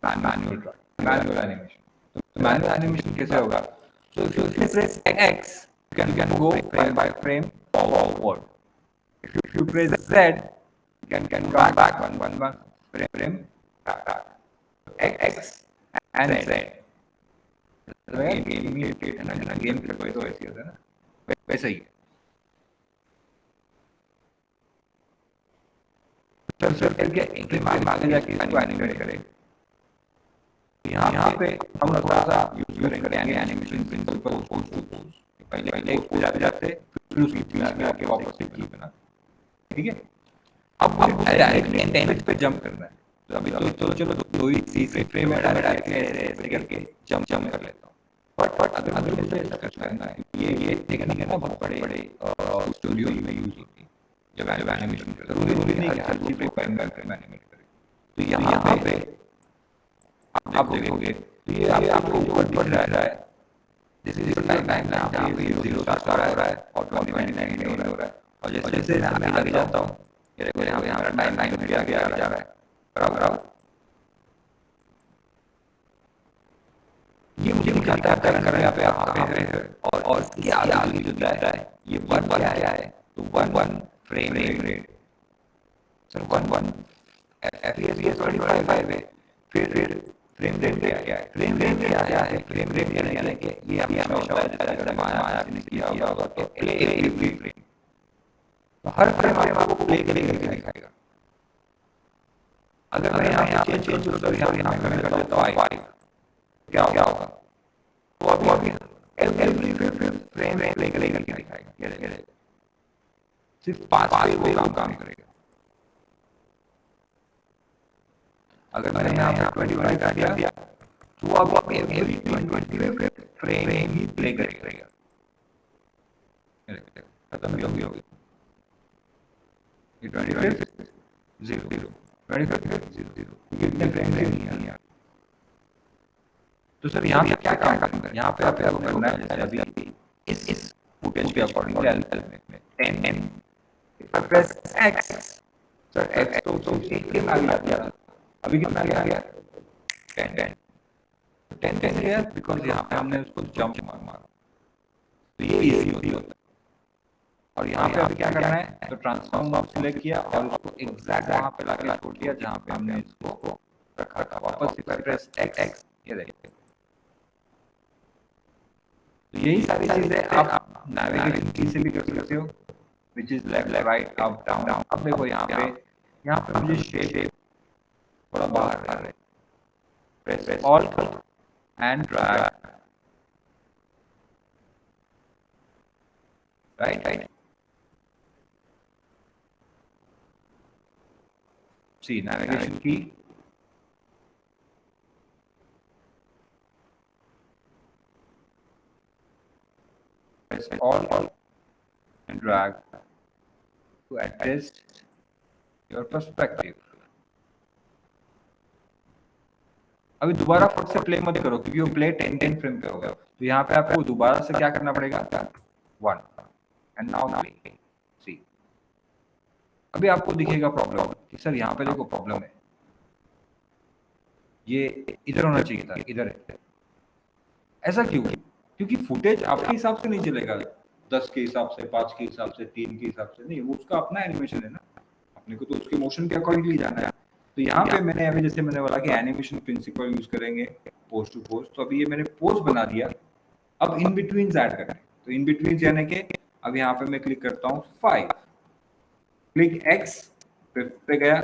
मैनुअल एनिमेशन। तो मैनुअल एनिमेशन कैसे होगा? So if you press X, you can go frame by frame forward. If you press Z, you can come back one frame back. X and Z. Game के कोई तो ऐसी होता है ना, वैसे ही। सर फिर क्या आगे जाके इसको एनिमेट करें। यहाँ पे हम थोड़ा सा यूज करेंगे animation principle pose to pose. पहले एक पोज जाते फिर उसकी बीच में आके वापस से की बना, ठीक है। अब डायरेक्टली टेंथ पे जंप करना है। तो अभी तो चलो दो ही तीसरे फ्रेम में डायरेक्टली ऐसे करके जंप कर लेता हूँ। बट अगर मुझे ऐसा करना है, ये टेक्निक है ना बहुत बड़े स्टूडियो में यूज होती है जब एनिमेशन करते हैं। जरूरी नहीं कि हर चीज पे फ्रेम बाय फ्रेम एनिमेट करें। तो यहाँ पे आप देखोगे तो ये आपको ऊपर दिख रहा है, दिस इज टाइम जहाँ पे 0 स्टार्ट हो रहा है और 2029 हो रहा है। और जैसे जैसे मैं आगे जाता हूँ, ये देखो यहाँ पे हमारा टाइम भी आगे जा रहा है, बराबर। ये मुझे दिखाता है यहाँ पे आप कहाँ पे है और ये आगे जो दिख रहा है ये वन क्या है, तो one frame rate, sir one FPS 25 है। फिर फ्रेम रेट क्या है? फ्रेम रेट क्या है? फ्रेम रेट यानी कि ये हमेशा होता है जैसे अगर माया ने किया होगा तो प्ले एवरी फ्रेम, तो हर फ्रेम आपको प्ले करके दिखाएगा। अगर मैं यहाँ पे चेंज कर यहाँ पे मैं कर देता हूँ 5, क्या होगा? तो अभी एवरी फ्रेम प्ले करके दिखाएगा। ये सिर्फ 5 पे वो काम करेगा। अगर मैंने यहाँ पे 25 कर दिया तो अब एवरी 20 फ्रेम ही प्ले करेगा। खत्म भी होगी ये 25 0 25 0 ये फ्रेम नहीं है। तो सर यहाँ पे क्या काम करना है? यहाँ पे आपको करना है जैसे अभी इस फुटेज के अकॉर्डिंगली एलिमेंट में 10 if I press X, sir X तो एक फ्रेम आगे आ गया। अभी कितना आ गया? 10 है बिकॉज यहाँ पे हमने उसको जंप मारा, तो ये इजी होता है। और यहाँ पे अभी क्या करना है, तो ट्रांसफॉर्म ऑफ सिलेक्ट किया और उसको एग्जैक्ट वहाँ पे लाके छोड़ दिया जहाँ पे हमने इसको रखा था। वापस से प्रेस X, ये देखिए। तो यही सारी चीजें आप नेविगेशन की से भी कर सकते हो, which is left right up down. अब देखो यहाँ पे मुझे शेप थोड़ा बाहर आ रहा है, press alt and drag, right. See navigation की press alt and drag to adjust your perspective। अभी दोबारा फट से प्ले मत करो क्योंकि वो प्ले 10 फ्रेम पे होगा। तो यहाँ पे आपको दोबारा से क्या करना पड़ेगा, 1 एंड नाउ प्ले। सी अभी आपको दिखेगा प्रॉब्लम कि सर यहाँ पे देखो प्रॉब्लम है, ये इधर होना चाहिए था, इधर है। ऐसा क्यों? क्योंकि फुटेज आपके हिसाब से नहीं चलेगा, 10 के हिसाब से, 5 के हिसाब से, 3 के हिसाब से नहीं, वो उसका अपना एनिमेशन है ना, अपने को तो उसके मोशन के अकॉर्डिंगली जाना है। तो यहाँ पे मैंने अभी जैसे मैंने बोला कि एनिमेशन प्रिंसिपल यूज करेंगे पोज टू पोज, तो अभी ये मैंने पोज बना दिया। अब इन बिटवीन ऐड करना है, तो इन बिटवीन यानी कि अब यहाँ पे मैं क्लिक करता हूँ 5, क्लिक X पे गया।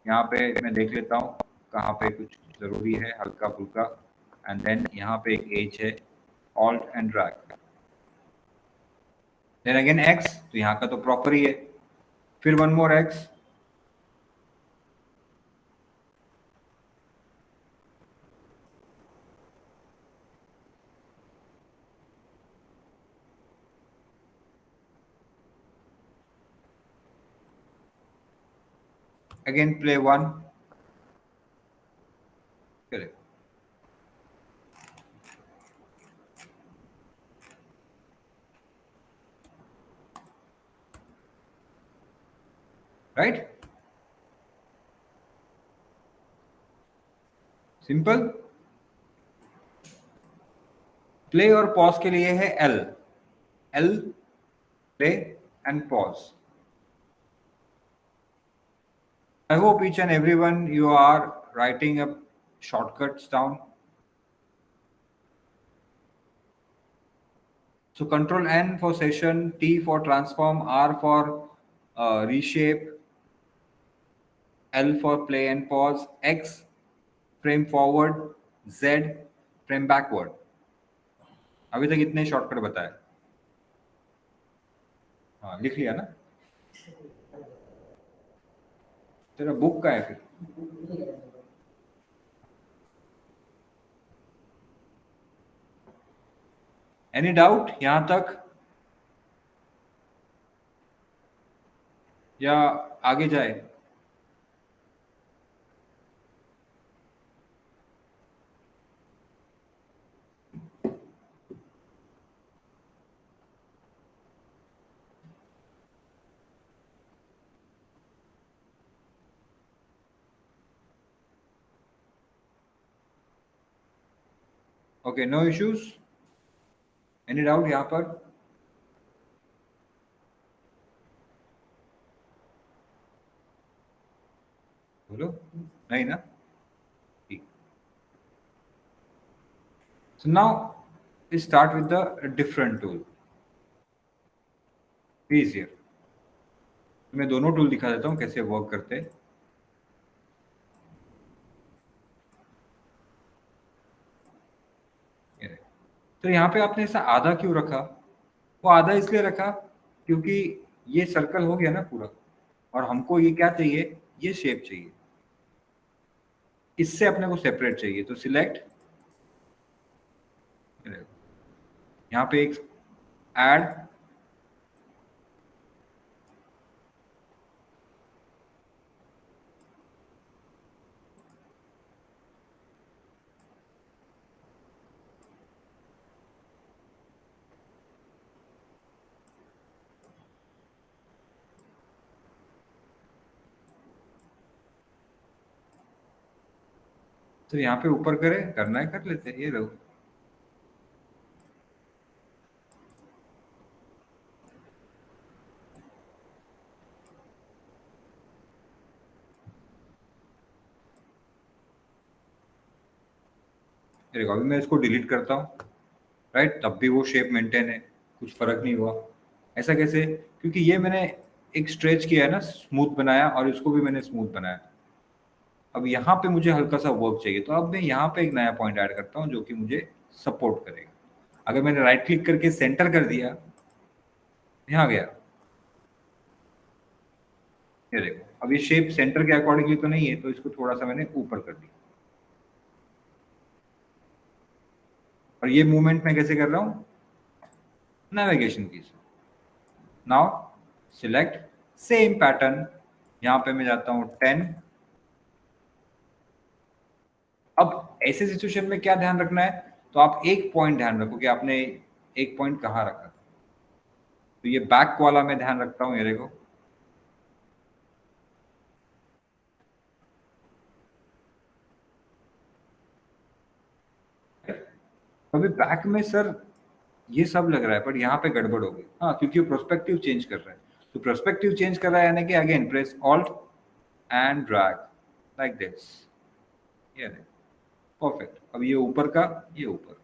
यहाँ पे मैं देख लेता हूँ कहाँ पे कुछ जरूरी है हल्का फुल्का, एंड देन यहाँ पे एक एज है, alt and drag, then again X, तो यहाँ का तो प्रॉपर ही है। फिर one more X, Again, play one. Correct. Right? Simple. Play और पॉज के लिए है L. L, play and pause. I hope each and everyone you are writing up shortcuts down. So Control N for session, T for transform, R for reshape, L for play and pause, X frame forward, Z frame backward. अभी तक इतने shortcut बताए. हाँ, लिख लिया ना. तेरा book का है फिर. एनी डाउट यहां तक या आगे जाए? Okay, no issues. Any doubt यहां पर? बोलो. नहीं ना? ठीक. So now we start with the different tool. Easier. मैं दोनों टूल दिखा देता हूँ कैसे वर्क करते हैं. तो यहाँ पे आपने ऐसा आधा क्यों रखा? वो आधा इसलिए रखा क्योंकि ये सर्कल हो गया ना पूरा, और हमको ये क्या चाहिए? ये शेप चाहिए. इससे अपने को सेपरेट चाहिए. तो सिलेक्ट, यहाँ पे एक ऐड, तो यहाँ पे ऊपर करे, करना है कर लेते हैं. ये लो. ये देखो, अभी मैं इसको डिलीट करता हूँ. राइट, तब भी वो शेप मेंटेन है, कुछ फर्क नहीं हुआ. ऐसा कैसे? क्योंकि ये मैंने एक स्ट्रेच किया है ना, स्मूथ बनाया, और इसको भी मैंने स्मूथ बनाया. अब यहाँ पे मुझे हल्का सा वर्क चाहिए, तो अब मैं यहाँ पे एक नया पॉइंट ऐड करता हूँ जो कि मुझे सपोर्ट करेगा. अगर मैंने राइट क्लिक करके सेंटर कर दिया, यहाँ गया. ये देखो, अब ये शेप सेंटर के अकॉर्डिंगली तो नहीं है, तो इसको थोड़ा सा मैंने ऊपर कर दिया. और ये मूवमेंट मैं कैसे कर रहा हूँ? नेविगेशन की से. Now select same pattern. यहाँ पे मैं जाता हूँ 10. अब ऐसे सिचुएशन में क्या ध्यान रखना है? तो आप एक पॉइंट ध्यान रखो कि आपने एक पॉइंट कहाँ रखा. तो ये बैक वाला मैं ध्यान रखता हूँ. ये देखो, अभी बैक में सर ये सब लग रहा है, पर यहाँ पे गड़बड़ हो गई. हाँ, क्योंकि वो प्रोस्पेक्टिव चेंज कर रहा है. तो प्रोस्पेक्टिव चेंज कर रहा है यानी कि again press alt and drag like this. ये परफेक्ट. अब ये ऊपर का, ये ऊपर.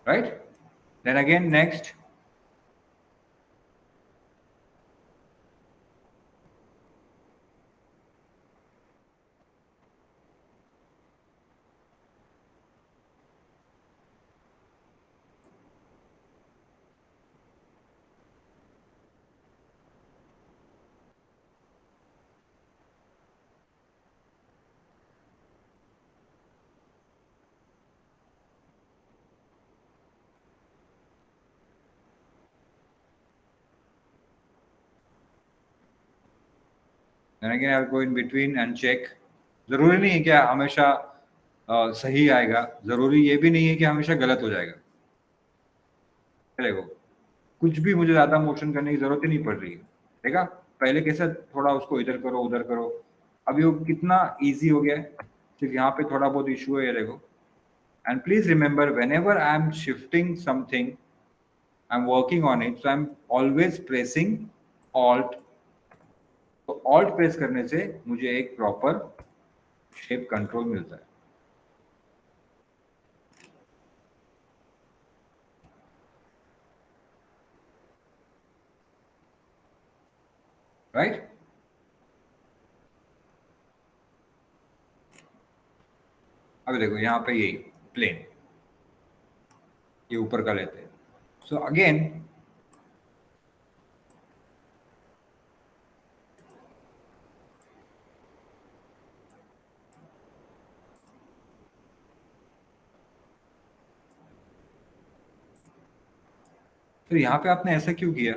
Right. Then again next. then again I'll go in between and check. जरूरी नहीं है कि हमेशा सही आएगा, जरूरी ये भी नहीं है कि हमेशा गलत हो जाएगा। देखो कुछ भी मुझे ज्यादा मोशन करने की जरूरत ही नहीं पड़ रही है। देखा पहले कैसे थोड़ा उसको इधर करो उधर करो, अभी वो कितना इजी हो गया है। सिर्फ यहाँ पे थोड़ा बहुत इशू है, ये देखो। And please remember whenever I am shifting something, I'm working on it, so I'm always pressing Alt। तो Alt प्रेस करने से मुझे एक प्रॉपर शेप कंट्रोल मिलता है, राइट। अभी देखो यहाँ पे ये प्लेन, ये ऊपर का लेते हैं। सो अगेन तो यहाँ पे आपने ऐसा क्यों किया?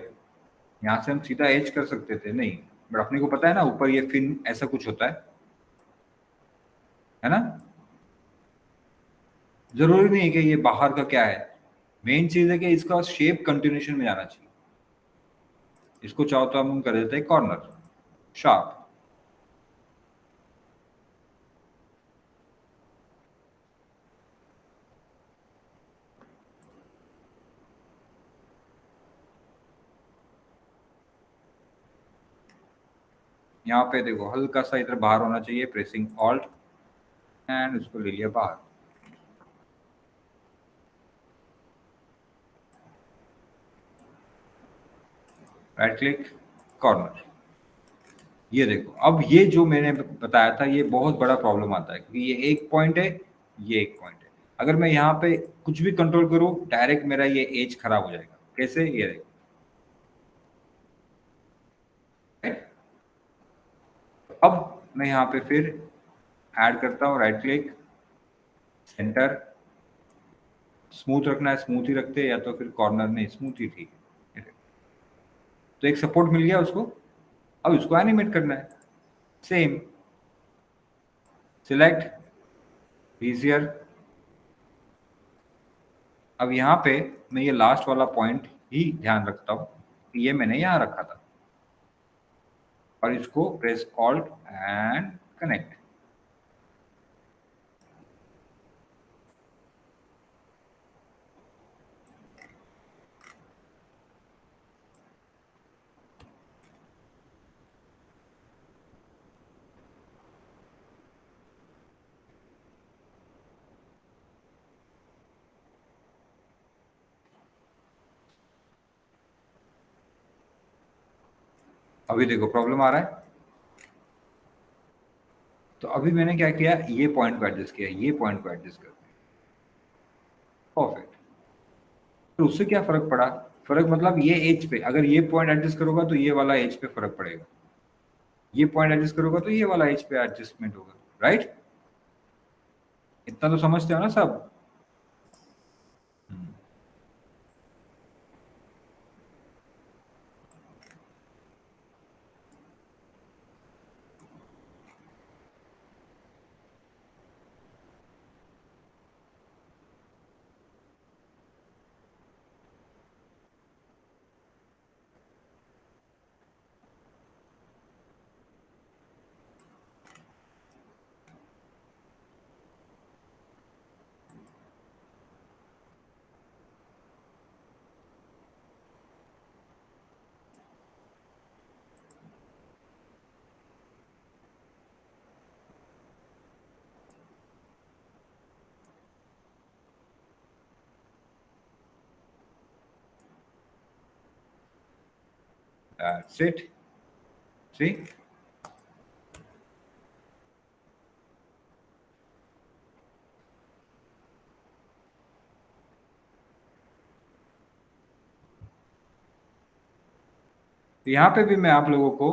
यहाँ से हम सीधा एज कर सकते थे, नहीं, बट अपने को पता है ना ऊपर ये फिन ऐसा कुछ होता है ना। जरूरी नहीं है कि ये बाहर का क्या है, मेन चीज है कि इसका शेप कंटिन्यूशन में जाना चाहिए। इसको चाहो तो हम कर देते हैं कॉर्नर शार्प। यहाँ पे देखो हल्का सा इधर बाहर होना चाहिए, प्रेसिंग ऑल्ट एंड उसको ले लिया बाहर। Right click corner. ये देखो अब ये जो मैंने बताया था ये बहुत बड़ा प्रॉब्लम आता है, क्योंकि ये एक पॉइंट है, ये एक पॉइंट है। अगर मैं यहाँ पे कुछ भी कंट्रोल करूँ डायरेक्ट मेरा ये एज खराब हो जाएगा। कैसे? ये देखो, अब मैं यहाँ पे फिर ऐड करता हूँ, राइट क्लिक सेंटर। स्मूथ रखना है स्मूथ ही रखते हैं, या तो फिर कॉर्नर नहीं स्मूथ ही ठीक है। तो एक सपोर्ट मिल गया उसको। अब इसको एनिमेट करना है, सेम सिलेक्ट इजियर। अब यहाँ पे मैं ये लास्ट वाला पॉइंट ही ध्यान रखता हूँ, ये मैंने यहाँ रखा था, और इसको प्रेस ऑल्ट एंड कनेक्ट। अभी देखो प्रॉब्लम आ रहा है। तो अभी मैंने क्या किया, ये पॉइंट को एडजस्ट किया, ये पॉइंट को एडजस्ट कर दिया, परफेक्ट। तो उससे क्या फर्क पड़ा? फर्क मतलब ये एज पे अगर ये पॉइंट एडजस्ट करोगा तो ये वाला एज पे फर्क पड़ेगा, ये पॉइंट एडजस्ट करोगा तो ये वाला एज पे एडजस्टमेंट होगा, राइट। इतना तो समझते हो ना सब? That's it. See? यहाँ पे भी मैं आप लोगों को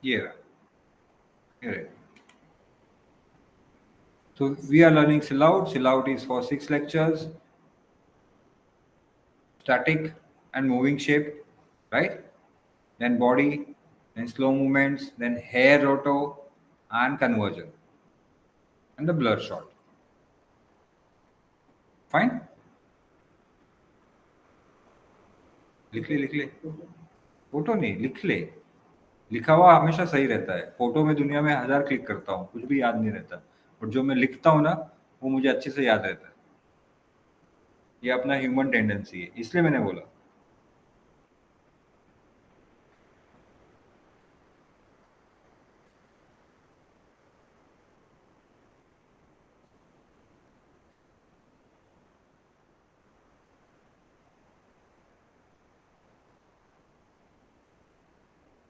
ये रहा, ये रहा. So we are learning Silhouette. Silhouette is for 6 lectures. Static and moving shape, right? Then body, then slow movements, then hair roto and conversion, and the blur shot. Fine? लिख ले, लिख ले. फोटो नहीं, लिख ले. लिखा हुआ हमेशा सही रहता है. फोटो में दुनिया में 1000 क्लिक करता हूँ, कुछ भी याद नहीं रहता. और जो मैं लिखता हूँ ना, वो मुझे अच्छे से याद रहता है. ये अपना ह्यूमन टेंडेंसी है, इसलिए मैंने बोला.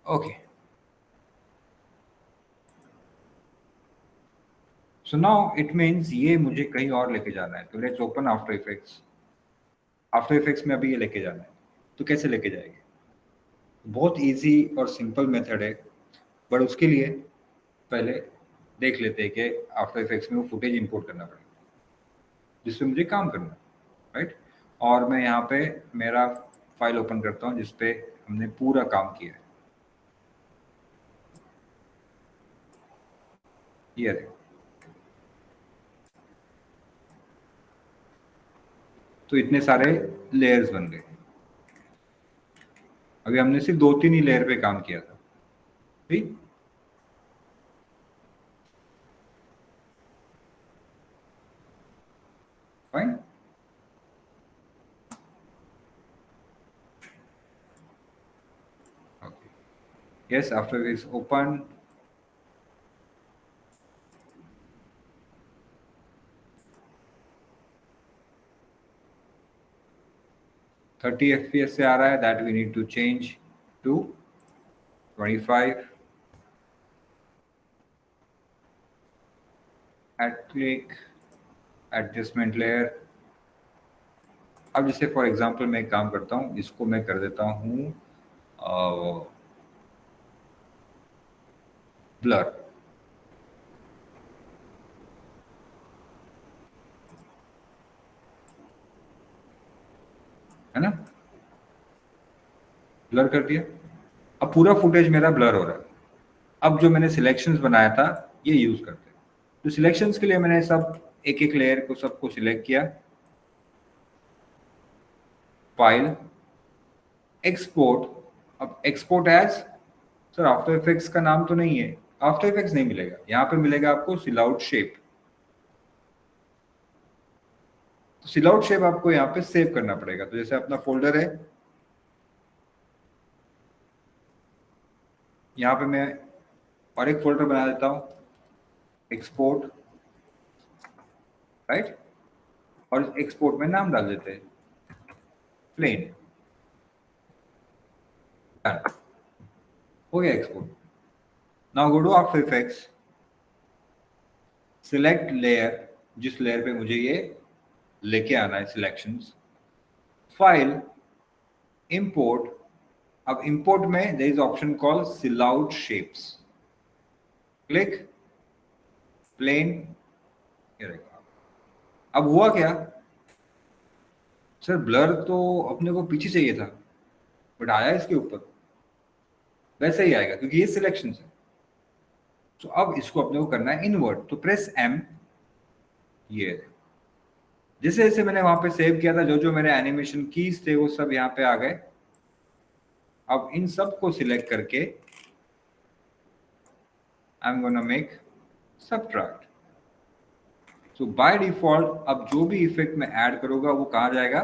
Okay. So now it means ये मुझे कहीं और लेके जाना है. तो let's open after effects. After effects में अभी ये लेके जाना है. तो कैसे लेके जाएंगे? बहुत इजी और सिंपल मेथड है, बट उसके लिए पहले देख लेते हैं कि आफ्टर इफेक्ट्स में वो फुटेज इंपोर्ट करना पड़ेगा, जिसपे मुझे काम करना है, राइट. और मैं यहाँ पे मेरा फाइल ओपन करता हूँ जिसपे हमने पूरा काम किया है. ये है. तो इतने सारे लेयर्स बन गए. अभी हमने सिर्फ 2-3 ही लेयर पे काम किया था, ठीक. Fine. Okay. Yes, after is open. Thirty FPS से आ रहा है, that we need to change to 25. Add click, adjustment layer. अब जैसे फॉर एग्जांपल मैं एक काम करता हूँ, इसको मैं कर देता हूँ ब्लर. है ना, ब्लर कर दिया. अब पूरा फुटेज मेरा ब्लर हो रहा है. अब जो मैंने सिलेक्शंस बनाया था ये यूज करते हैं. तो सिलेक्शंस के लिए मैंने सब एक एक लेयर को सबको सिलेक्ट किया. File, export. अब export as, sir After Effects का नाम तो नहीं है. आफ्टर इफेक्ट्स नहीं मिलेगा यहाँ पे, मिलेगा आपको सिलाउट शेप. तो सिलाउट शेप आपको यहाँ पे सेव करना पड़ेगा. तो जैसे अपना फोल्डर है, यहाँ पे मैं और एक फोल्डर बना देता हूँ, एक्सपोर्ट, राइट. और एक्सपोर्ट में नाम डाल देते हैं प्लेन. हो गया export. Now go to After Effects, select layer, जिस लेयर पे मुझे ये लेके आना है सिलेक्शंस. File, import. अब इंपोर्ट में there is option call silhouette shapes. Click, plane. ये रहेगा. अब हुआ क्या, सर ब्लर तो अपने को पीछे चाहिए था, बट आया इसके ऊपर. वैसे ही आएगा क्योंकि ये सिलेक्शन है. तो अब इसको अपने को करना है इनवर्ट. तो प्रेस एम. ये जैसे जैसे मैंने वहां पे सेव किया था, जो जो मेरे एनिमेशन कीज थे वो सब यहाँ पे आ गए. अब इन सब को सिलेक्ट करके I am gonna make subtract. So by default अब जो भी इफेक्ट में ऐड करूंगा वो कहाँ जाएगा,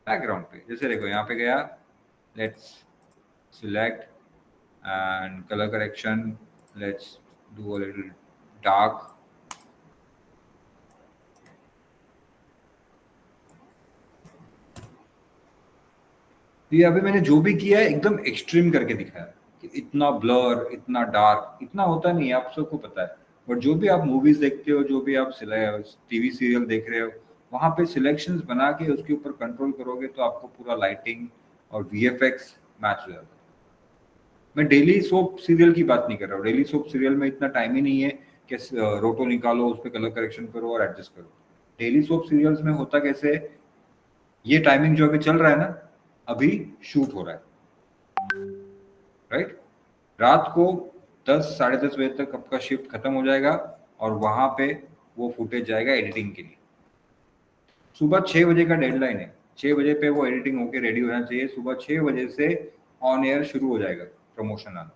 बैकग्राउंड पे. जैसे देखो यहाँ पे गया, let's select and colour correction, let's do a little dark. ये अभी मैंने जो भी किया है एकदम एक्सट्रीम करके दिखाया कि इतना ब्लर, इतना डार्क, इतना होता नहीं है, आप सबको पता है. बट जो भी आप मूवीज देखते हो, जो भी आप टीवी सीरियल देख रहे हो, वहां पे सिलेक्शंस बना के उसके ऊपर कंट्रोल करोगे तो आपको पूरा लाइटिंग और VFX मैच हो जाता है. मैं डेली सोप सीरियल की बात नहीं कर रहा हूँ। डेली सोप सीरियल में इतना टाइम ही नहीं है कि रोटो निकालो, उस पर कलर करेक्शन करो और एडजस्ट करो। डेली सोप सीरियल्स में होता कैसे है, ये टाइमिंग जो अभी चल रहा है ना, अभी शूट हो रहा है, राइट। रात को 10 साढ़े 10 बजे तक आपका शिफ्ट खत्म हो जाएगा और वहां पे वो फुटेज जाएगा एडिटिंग के लिए। सुबह 6 बजे का डेडलाइन है, 6 बजे पे वो एडिटिंग होके रेडी होना चाहिए। सुबह 6 बजे से ऑन एयर शुरू हो जाएगा प्रमोशन आना।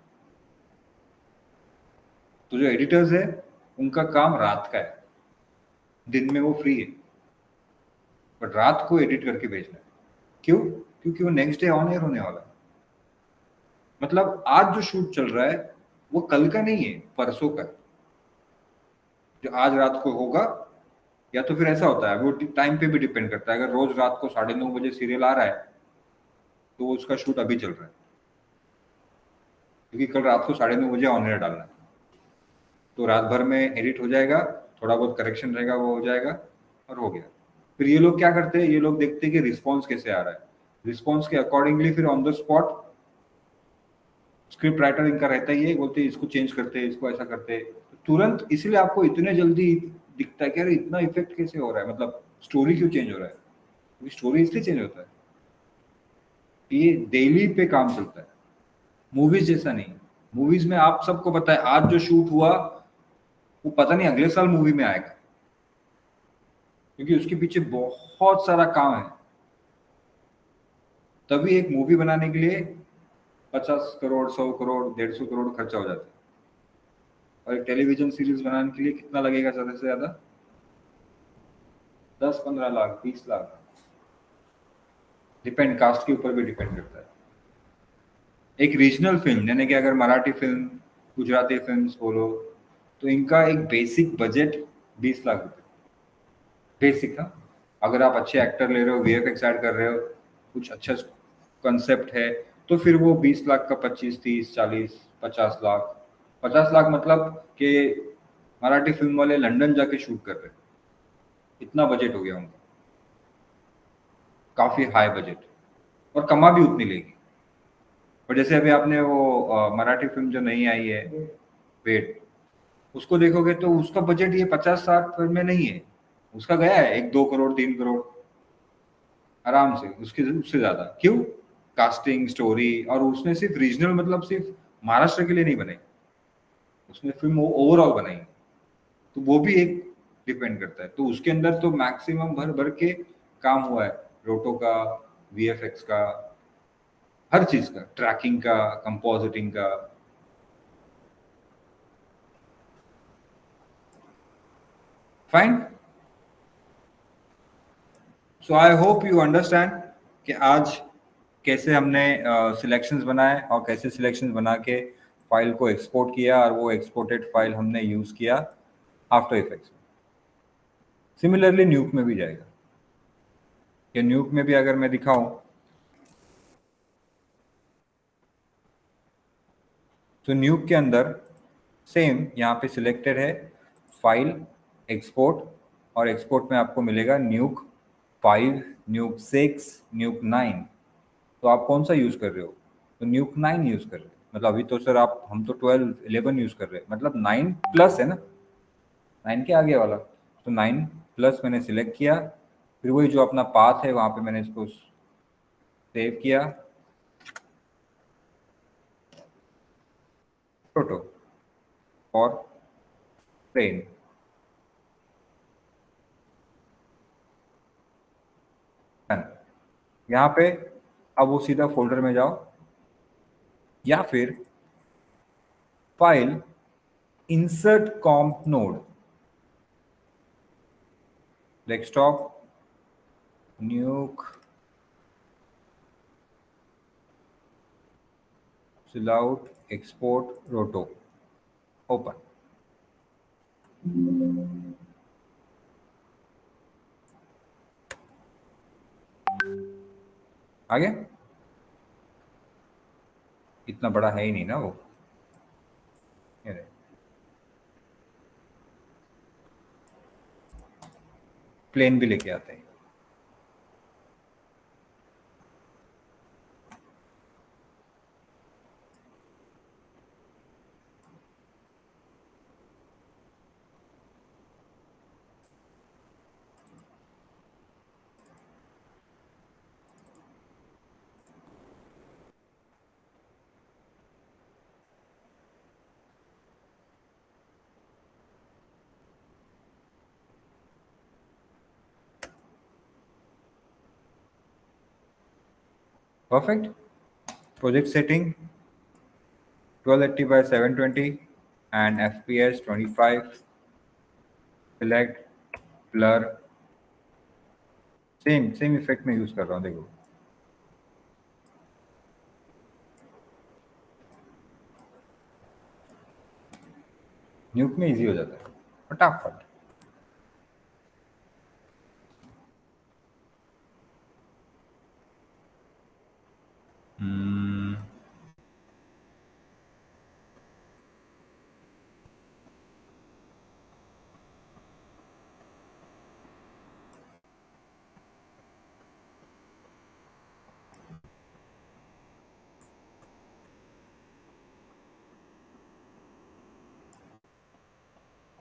तो जो एडिटर्स है उनका काम रात का है, दिन में वो फ्री है, बट रात को एडिट करके भेजना है। क्यों? क्योंकि वो नेक्स्ट डे ऑन एयर होने वाला है। मतलब आज जो शूट चल रहा है वो कल का नहीं है, परसों का है, जो आज रात को होगा। या तो फिर ऐसा होता है, वो टाइम पे भी डिपेंड करता है। अगर रोज रात को 9:30 बजे सीरियल आ रहा है तो उसका शूट अभी चल रहा है, क्योंकि कल रात को 9:30 बजे ऑन एयर डालना है। तो रात भर में एडिट हो जाएगा, थोड़ा बहुत करेक्शन रहेगा वो हो जाएगा और हो गया। फिर ये लोग क्या करते हैं, ये लोग देखते हैं कि रिस्पॉन्स कैसे आ रहा है, रिस्पॉन्स के अकॉर्डिंगली फिर on the spot script writer इनका रहता ही है, बोलते हैं इसको चेंज करते हैं, इसको ऐसा करते हैं तुरंत। इसलिए आपको इतने जल्दी दिखता है कि अरे इतना इफेक्ट कैसे हो रहा है, मतलब स्टोरी क्यों चेंज हो रहा है, क्योंकि स्टोरी इसलिए चेंज होता है, ये डेली पे काम चलता है। मूवीज जैसा नहीं, मूवीज में आप सबको पता है आज जो शूट हुआ वो पता नहीं अगले साल मूवी में आएगा, क्योंकि उसके पीछे बहुत सारा काम है। तभी एक मूवी बनाने के लिए 50 करोड़, 100 करोड़, 150 करोड़ खर्चा हो जाता है। और एक टेलीविजन सीरीज बनाने के लिए कितना लगेगा ज्यादा से ज्यादा? 10-15 लाख, 20 लाख, डिपेंड, कास्ट के ऊपर भी डिपेंड करता है। एक रीजनल फिल्म यानी कि अगर मराठी फिल्म, गुजराती फिल्म बोलो, तो इनका एक बेसिक बजट 20 लाख रुपए, बेसिक। हाँ, अगर आप अच्छे एक्टर ले रहे हो, वीएफएक्स ऐड कर रहे हो, कुछ अच्छा कंसेप्ट है, तो फिर वो 20 लाख का 25, 30, 40, 50 लाख। 50 लाख मतलब कि मराठी फिल्म वाले लंदन जाके शूट कर रहे हैं, इतना बजट हो गया उनका, काफी हाई बजट, और कमा भी उतनी लेगी। और जैसे अभी आपने वो मराठी फिल्म जो नहीं आई है, वेट, उसको देखोगे तो उसका बजट ये 50-60 में नहीं है, उसका गया है 1-2 करोड़, 3 करोड़ आराम से, उसके उससे ज्यादा। क्यों? कास्टिंग, स्टोरी, और उसने सिर्फ रीजनल मतलब सिर्फ महाराष्ट्र के लिए नहीं बनाई, उसने फिल्म ओवरऑल बनाई, तो वो भी एक डिपेंड करता है। तो उसके अंदर तो मैक्सिमम भर भर के काम हुआ है, रोटो का, वीएफएक्स का, हर चीज का, ट्रैकिंग का, कंपोजिटिंग का। Fine. So I hope you understand कि आज कैसे हमने सिलेक्शंस बनाए और कैसे सिलेक्शंस बना के फाइल को एक्सपोर्ट किया, और वो एक्सपोर्टेड फाइल हमने यूज किया आफ्टर इफेक्ट्स में। सिमिलरली न्यूक में भी जाएगा, या न्यूक में भी अगर मैं दिखाऊं तो न्यूक के अंदर सेम यहाँ पे सिलेक्टेड है फाइल, एक्सपोर्ट, और एक्सपोर्ट में आपको मिलेगा न्यूक 5, न्यूक 6, न्यूक 9। तो आप कौन सा यूज कर रहे हो? तो न्यूक 9 यूज कर रहे हो। मतलब अभी तो सर आप, हम तो 12, 11 यूज कर रहे हैं, मतलब 9 प्लस है ना, 9 के आगे वाला। तो 9 प्लस मैंने सिलेक्ट किया, फिर वही जो अपना पाथ है वहां पे मैंने इसको सेव किया, फोटो और ट्रेन। यहाँ पे अब वो सीधा फोल्डर में जाओ, या फिर फाइल, इंसर्ट कॉम्प नोड, डेस्कटॉप, न्यूक, सिलाउट, एक्सपोर्ट, रोटो, ओपन। आगे इतना बड़ा है ही नहीं ना वो, ये रहे। प्लेन भी लेके आते हैं। Perfect. Project setting 1280 by 720 and FPS 25. Select, blur, same effect में यूज कर रहा हूँ देखो. न्यूक में इजी हो जाता है फटाफट.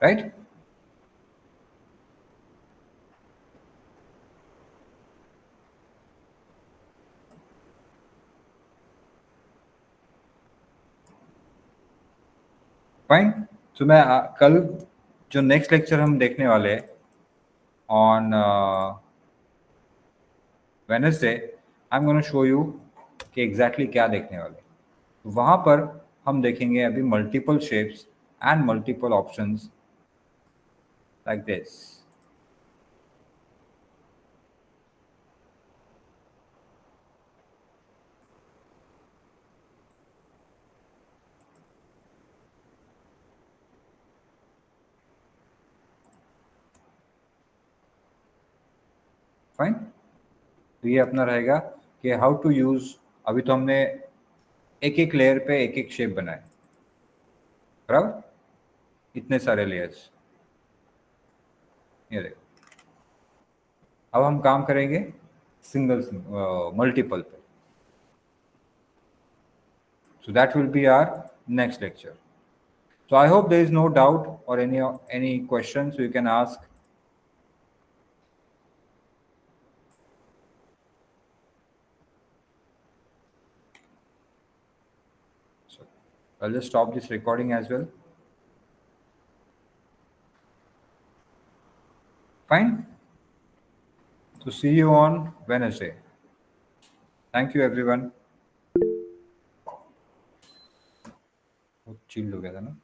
राइट. फाइन. तो मैं कल जो नेक्स्ट लेक्चर हम देखने वाले हैं on Wednesday, I am gonna show you कि एग्जैक्टली क्या देखने वाले. वहाँ पर हम देखेंगे अभी multiple shapes and multiple options like this. Fine. तो ये अपना रहेगा कि हाउ टू यूज. अभी तो हमने एक एक लेयर पे एक एक शेप बनाए, बराबर. इतने सारे लेयर्स. ये देखो. अब हम काम करेंगे सिंगल मल्टीपल पे. So that will be our next lecture. So I hope there is no doubt or any questions you can ask. So I'll just stop this recording as well. Fine. So see you on Wednesday. Thank you everyone. बहुत chill हो गया था ना.